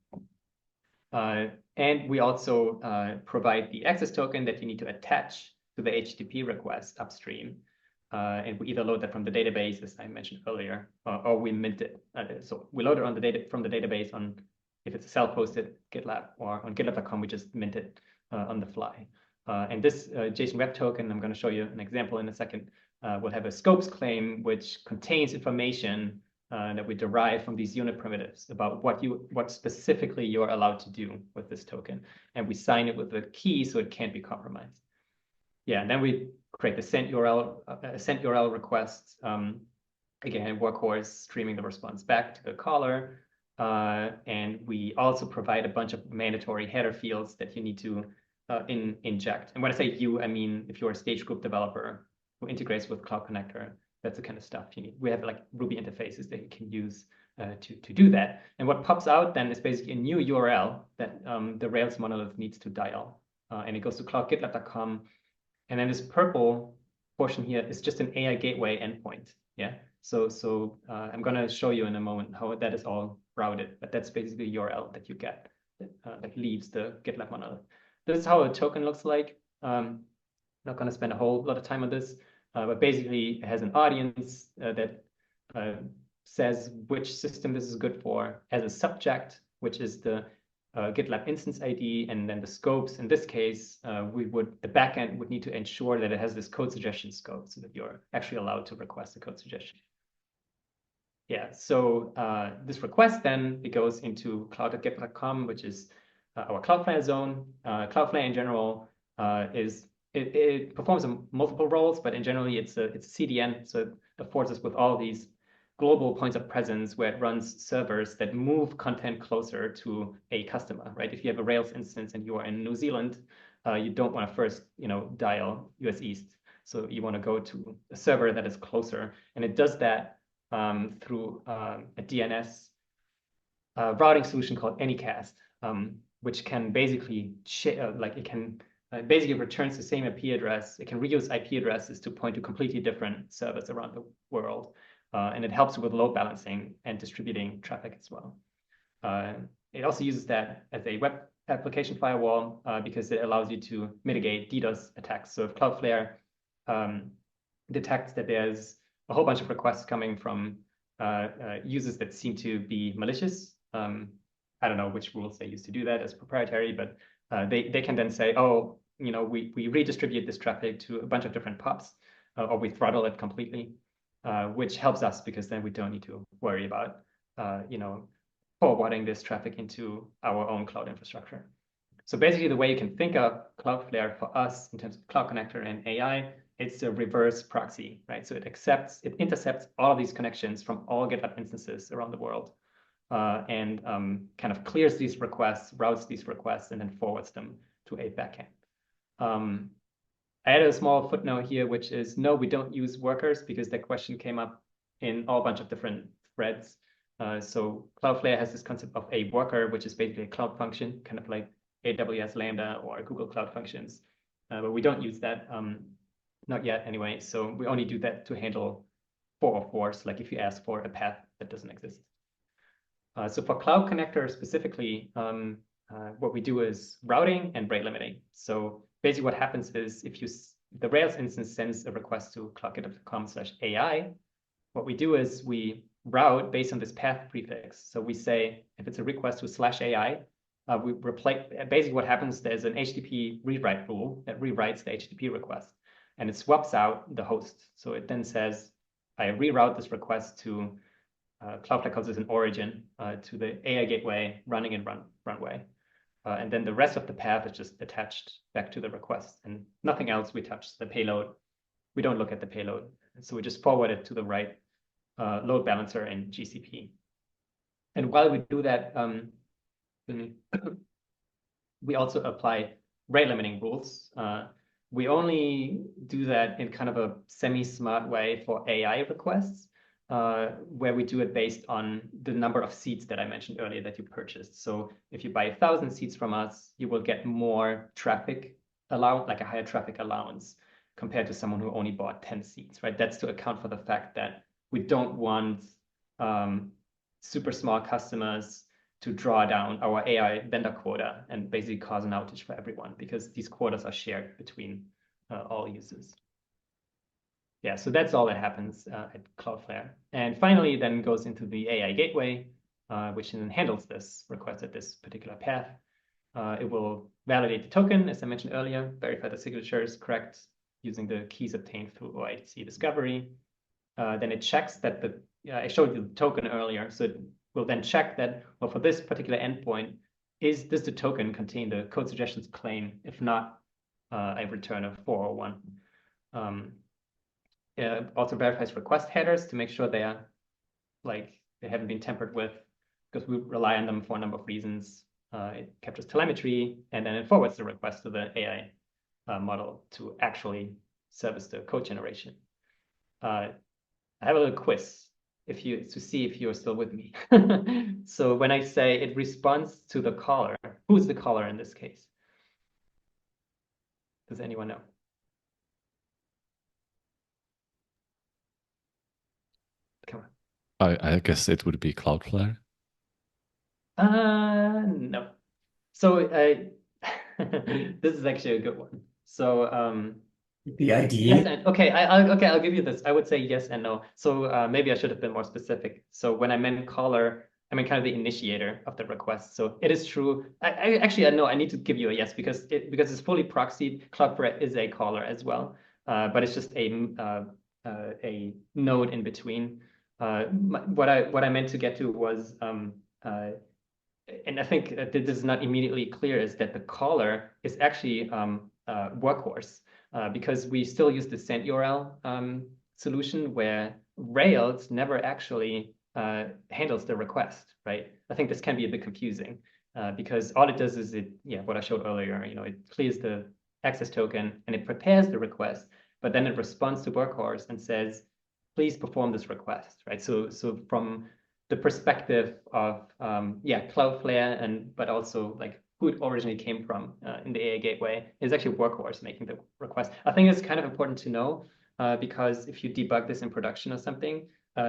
And we also provide the access token that you need to attach to the HTTP request upstream. And we either load that from the database, as I mentioned earlier, or we mint it. So we load it from the database on, if it's self-hosted GitLab or on GitLab.com, we just mint it on the fly. And this JSON Web Token, I'm going to show you an example in a second, will have a scopes claim, which contains information that we derive from these unit primitives about what specifically you're allowed to do with this token. And we sign it with a key so it can't be compromised. Yeah, and then we create the send URL request. Again, Workhorse streaming the response back to the caller. And we also provide a bunch of mandatory header fields that you need to inject. And when I say you, I mean if you're a stage group developer who integrates with Cloud Connector, that's the kind of stuff you need. We have like Ruby interfaces that you can use to do that. And what pops out then is basically a new URL that the Rails monolith needs to dial. And it goes to cloudgitlab.com. And then this purple portion here is just an AI gateway endpoint. Yeah. So I'm going to show you in a moment how that is all routed. But that's basically the URL that you get that leaves the GitLab monolith. This is how a token looks like. Not going to spend a whole lot of time on this. But basically, it has an audience that says which system this is good for, as a subject, which is the GitLab instance ID, and then the scopes. In this case, the backend would need to ensure that it has this code suggestion scope so that you're actually allowed to request a code suggestion. Yeah, so this request then, it goes into cloud.gitlab.com, which is our Cloudflare zone. Cloudflare in general it performs multiple roles, but in generally it's a CDN, so it affords us with all these global points of presence where it runs servers that move content closer to a customer, right? If you have a Rails instance and you are in New Zealand, you don't want to first, dial US East. So you want to go to a server that is closer, and it does that through a DNS routing solution called Anycast, which can basically basically returns the same IP address. It can reuse IP addresses to point to completely different servers around the world. And it helps with load balancing and distributing traffic as well. It also uses that as a web application firewall because it allows you to mitigate DDoS attacks. So if Cloudflare detects that there's a whole bunch of requests coming from users that seem to be malicious. I don't know which rules they use to do that as proprietary, but they can then say, oh, we redistribute this traffic to a bunch of different POPs, or we throttle it completely, which helps us because then we don't need to worry about, forwarding this traffic into our own cloud infrastructure. So basically the way you can think of Cloudflare for us in terms of Cloud Connector and AI, it's a reverse proxy, right? So it intercepts all of these connections from all GitHub instances around the world, and kind of clears these requests, routes these requests, and then forwards them to a backend. I added a small footnote here, which is no, we don't use workers because that question came up in all bunch of different threads. So Cloudflare has this concept of a worker, which is basically a cloud function, kind of like AWS Lambda or Google Cloud Functions. But we don't use that, not yet anyway. So we only do that to handle 404s, like if you ask for a path that doesn't exist. So for Cloud Connector specifically, what we do is routing and rate limiting. So basically what happens is if the Rails instance sends a request to cloudgithub.com/AI, what we do is we route based on this path prefix. So we say, if it's a request to /AI, we replace, basically what happens, there's an HTTP rewrite rule that rewrites the HTTP request and it swaps out the host. So it then says, I reroute this request to, Cloudflare calls this an origin, to the AI gateway running in runway. And then the rest of the path is just attached back to the request and nothing else we touch. The payload, we don't look at the payload. And so we just forward it to the right load balancer in GCP. And while we do that, we also apply rate limiting rules. We only do that in kind of a semi-smart way for AI requests, where we do it based on the number of seats that I mentioned earlier that you purchased. So if you buy 1,000 seats from us, you will get more traffic allowance, like a higher traffic allowance compared to someone who only bought 10 seats, right? That's to account for the fact that we don't want super small customers to draw down our AI vendor quota and basically cause an outage for everyone because these quotas are shared between all users. Yeah, so that's all that happens at Cloudflare. And finally, then goes into the AI gateway, which then handles this request at this particular path. It will validate the token, as I mentioned earlier, verify the signature is correct using the keys obtained through OIDC discovery. Then it checks that I showed you the token earlier, so it will then check that, well, for this particular endpoint, does the token contain the code suggestions claim? If not, I return a 401. Also verifies request headers to make sure they haven't been tampered with, because we rely on them for a number of reasons. It captures telemetry, and then it forwards the request to the AI model to actually service the code generation. I have a little quiz to see if you're still with me. So when I say it responds to the caller, who's the caller in this case? Does anyone know? Come on. I guess it would be Cloudflare. No. So this is actually a good one. So the ID. Yes, I'll give you this. I would say yes and no. So maybe I should have been more specific. So when I meant caller, I mean kind of the initiator of the request. So it is true. I know I need to give you a yes because it's fully proxied. Cloudflare is a caller as well, but it's just a node in between. What I meant to get to was, and I think this is not immediately clear, is that the caller is actually Workhorse. Because we still use the send URL solution where Rails never actually handles the request, right? I think this can be a bit confusing because all it does is what I showed earlier, it clears the access token and it prepares the request, but then it responds to Workhorse and says, please perform this request, right? So from the perspective of Cloudflare but also like who it originally came from in the AI gateway is actually Workhorse making the request. I think it's kind of important to know because if you debug this in production or something,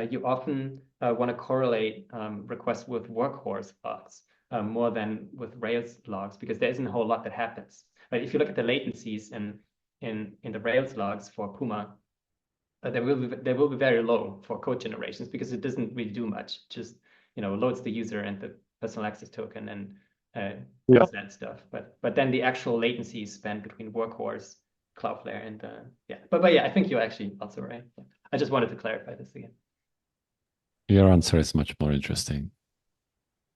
you often want to correlate requests with Workhorse logs more than with Rails logs because there isn't a whole lot that happens. But if you look at the latencies in the Rails logs for Puma, they will be very low for code generations because it doesn't really do much. Just loads the user and the personal access token and does that stuff. But then the actual latency is spent between Workhorse, Cloudflare, and But yeah, I think you're actually also right. Yeah. I just wanted to clarify this again. Your answer is much more interesting.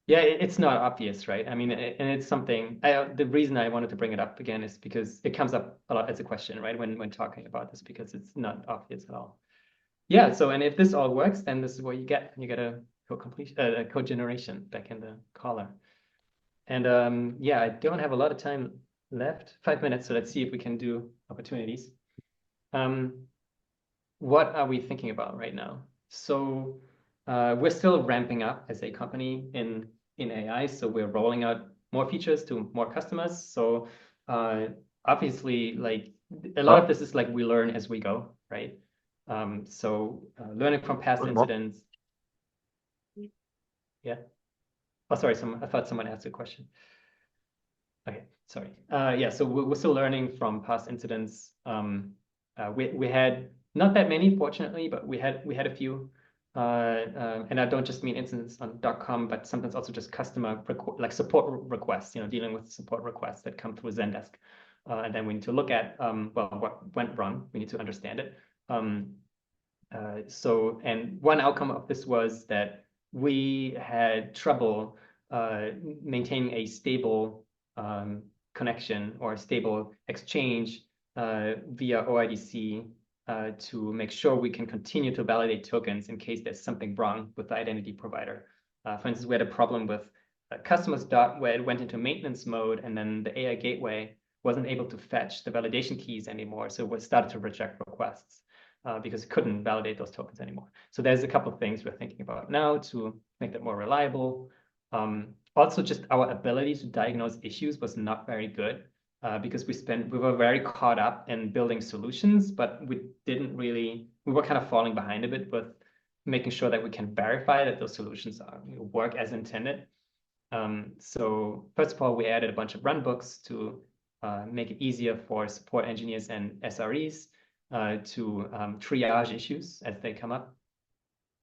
Yeah, it's not obvious, right? I mean, and it's something. The reason I wanted to bring it up again is because it comes up a lot as a question, right? When talking about this, because it's not obvious at all. Yeah. So, and if this all works, then this is what you get. You get a code completion, code generation back in the caller. And yeah, I don't have a lot of time left. 5 minutes. So let's see if we can do opportunities. What are we thinking about right now? So we're still ramping up as a company in AI. So we're rolling out more features to more customers. So obviously, like a lot of this is like we learn as we go, right? So learning from past incidents. Yeah. Oh, sorry. I thought someone asked a question. Okay, sorry. Yeah, so we're still learning from past incidents. We had not that many, fortunately, but we had a few. And I don't just mean incidents on .com, but sometimes also just customer like support requests. Dealing with support requests that come through Zendesk, and then we need to look at well, what went wrong. We need to understand it. So, and one outcome of this was that we had trouble maintaining a stable connection or a stable exchange via OIDC to make sure we can continue to validate tokens in case there's something wrong with the identity provider. For instance, we had a problem with customers where it went into maintenance mode, and then the AI gateway wasn't able to fetch the validation keys anymore. So it started to reject requests because it couldn't validate those tokens anymore. So there's a couple of things we're thinking about now to make that more reliable. Also, just our ability to diagnose issues was not very good because we were very caught up in building solutions, but we were kind of falling behind a bit with making sure that we can verify that those solutions work as intended. So first of all, we added a bunch of runbooks to make it easier for support engineers and SREs to triage issues as they come up.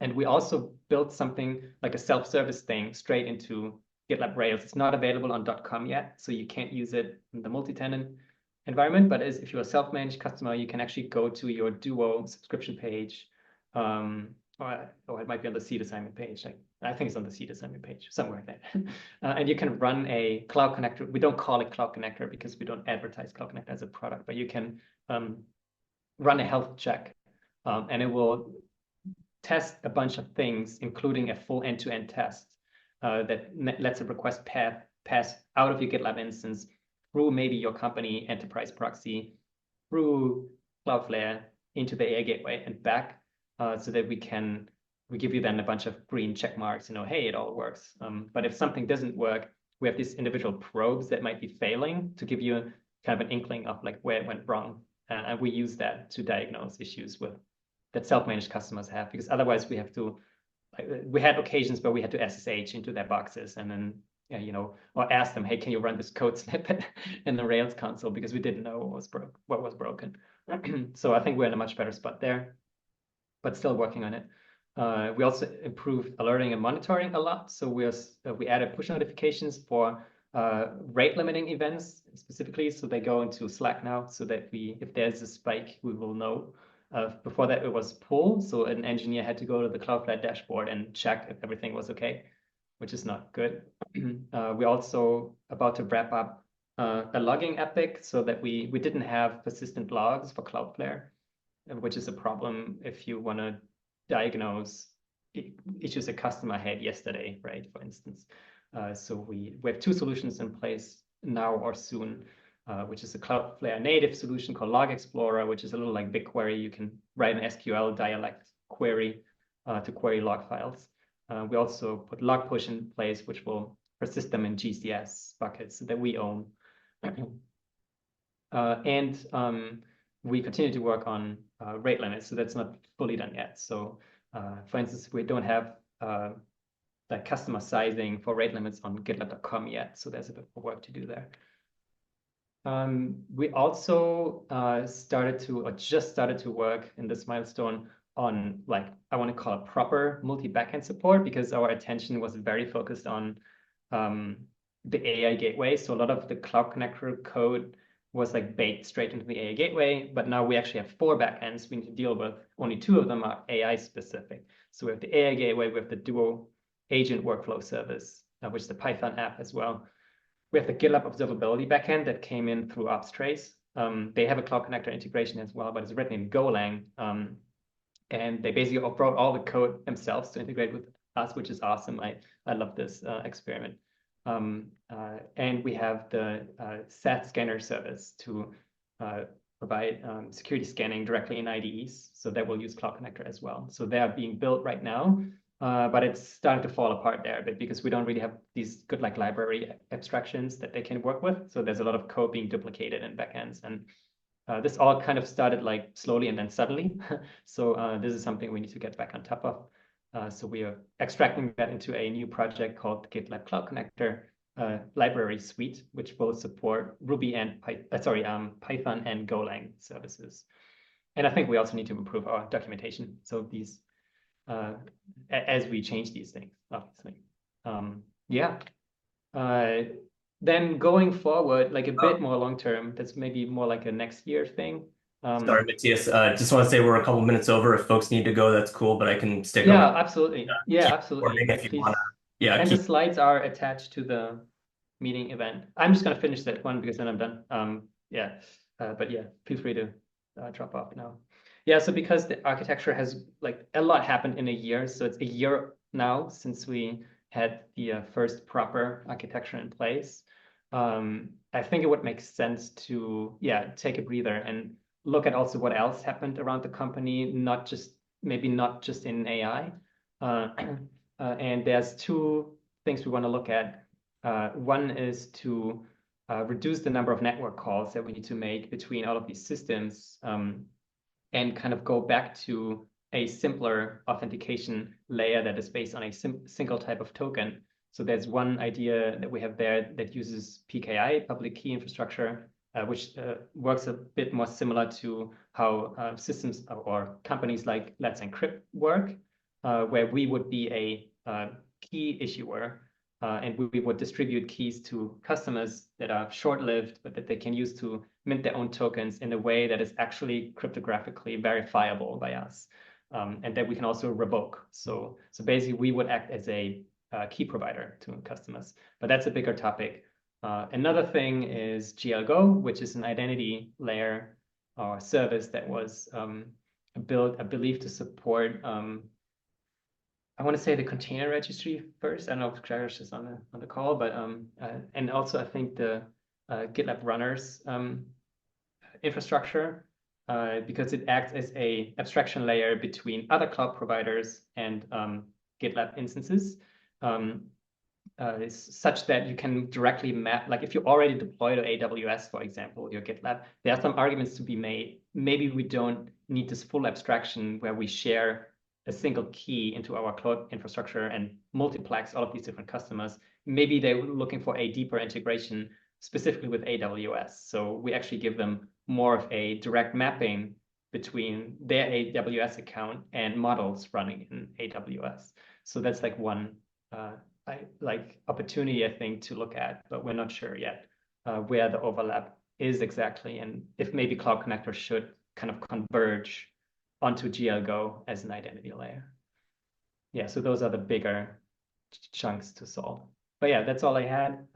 And we also built something like a self-service thing straight into GitLab Rails. It's not available on .com yet, so you can't use it in the multi-tenant environment. But if you're a self-managed customer, you can actually go to your Duo subscription page, or it might be on the seed assignment page. I think it's on the seed assignment page, somewhere like that. And you can run a Cloud Connector. We don't call it Cloud Connector because we don't advertise Cloud Connector as a product, but you can run a health check, and it will test a bunch of things, including a full end-to-end test that lets a request pass out of your GitLab instance through maybe your company enterprise proxy, through Cloudflare into the AI gateway and back, so that we give you then a bunch of green check marks, hey, it all works. But if something doesn't work, we have these individual probes that might be failing to give you kind of an inkling of like where it went wrong. And we use that to diagnose issues that self-managed customers have, because otherwise we had occasions where we had to SSH into their boxes and then, or ask them, hey, can you run this code snippet in the Rails console, because we didn't know what was broken. So I think we're in a much better spot there, but still working on it. We also improved alerting and monitoring a lot. So we added push notifications for rate limiting events specifically. So they go into Slack now, so that if there's a spike, we will know. Before that, it was pull. So an engineer had to go to the Cloudflare dashboard and check if everything was okay, which is not good. We're also about to wrap up a logging epic so that we didn't have persistent logs for Cloudflare, which is a problem if you want to diagnose issues a customer had yesterday, right? For instance. So we have two solutions in place now or soon, which is a Cloudflare native solution called Log Explorer, which is a little like BigQuery. You can write an SQL dialect query to query log files. We also put log push in place, which will persist them in GCS buckets that we own. And we continue to work on rate limits, so that's not fully done yet. So for instance, we don't have the customer sizing for rate limits on GitLab.com yet, so there's a bit of work to do there. We also just started to work in this milestone on, like, I want to call it proper multi-backend support, because our attention was very focused on the AI gateway. So a lot of the Cloud Connector code was like baked straight into the AI gateway, but now we actually have 4 backends we need to deal with. Only 2 of them are AI specific. So we have the AI gateway, we have the Duo agent workflow service, which is the Python app as well. We have the GitLab observability backend that came in through Opstrace. They have a Cloud Connector integration as well, but it's written in Golang. And they basically brought all the code themselves to integrate with us, which is awesome. I love this experiment. And we have the SAT scanner service to provide security scanning directly in IDEs. So that will use Cloud Connector as well. So they are being built right now, but it's starting to fall apart there a bit because we don't really have these good like library abstractions that they can work with. So there's a lot of code being duplicated in backends, and this all kind of started like slowly and then suddenly. So this is something we need to get back on top of. So we are extracting that into a new project called GitLab Cloud Connector library suite, which will support Ruby and Python and Golang services. And I think we also need to improve our documentation. So these, as we change these things, obviously. Then going forward, like a bit more long term, that's maybe more like a next year thing. Sorry, Matthias. Just want to say we're a couple minutes over. If folks need to go, that's cool, but I can stick Yeah, around. absolutely. Yeah, absolutely. If you want to. Yeah. And the slides are attached to the meeting event. I'm just going to finish that one because then I'm done. But yeah, feel free to drop off now. Yeah, so because the architecture has like a lot happened in a year, so it's a year now since we had the first proper architecture in place. I think it would make sense to take a breather and look at also what else happened around the company, maybe not just in AI. And there's 2 things we want to look at. One is to reduce the number of network calls that we need to make between all of these systems, and kind of go back to a simpler authentication layer that is based on a single type of token. So there's one idea that we have there that uses PKI, public key infrastructure, which works a bit more similar to how systems or companies like Let's Encrypt work, where we would be a key issuer, and we would distribute keys to customers that are short-lived, but that they can use to mint their own tokens in a way that is actually cryptographically verifiable by us, and that we can also revoke. So basically, we would act as a key provider to customers, but that's a bigger topic. Another thing is GLGO, which is an identity layer or service that was built, I believe, to support I want to say the container registry first. I don't know if Grzegorz is on the call, but and also I think the GitLab runners infrastructure, because it acts as a abstraction layer between other cloud providers and GitLab instances, such that you can directly map, like if you already deploy to AWS, for example, your GitLab, there are some arguments to be made. Maybe we don't need this full abstraction where we share a single key into our cloud infrastructure and multiplex all of these different customers. Maybe they're looking for a deeper integration specifically with AWS. So we actually give them more of a direct mapping between their AWS account and models running in AWS. So that's like one opportunity, I think, to look at, but we're not sure yet where the overlap is exactly, and if maybe Cloud Connector should kind of converge onto GLGO as an identity layer. Yeah, so those are the bigger chunks to solve. But yeah, that's all I had.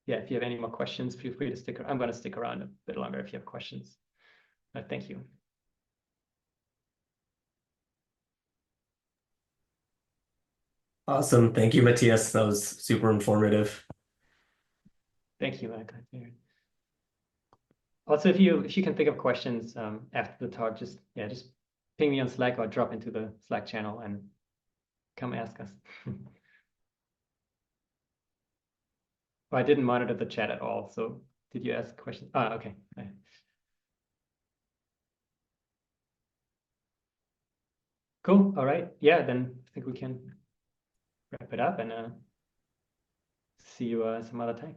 Yeah, if you have any more questions, feel free to stick around. I'm going to stick around a bit longer if you have questions. Thank you. Awesome. Thank you, Matthias. That was super informative. Thank you, Mike. Also, if you can think of questions after the talk, just ping me on Slack or drop into the Slack channel and come ask us. I didn't monitor the chat at all, so did you ask questions? Okay. Cool. All right. Yeah, then I think we can wrap it up and see you some other time.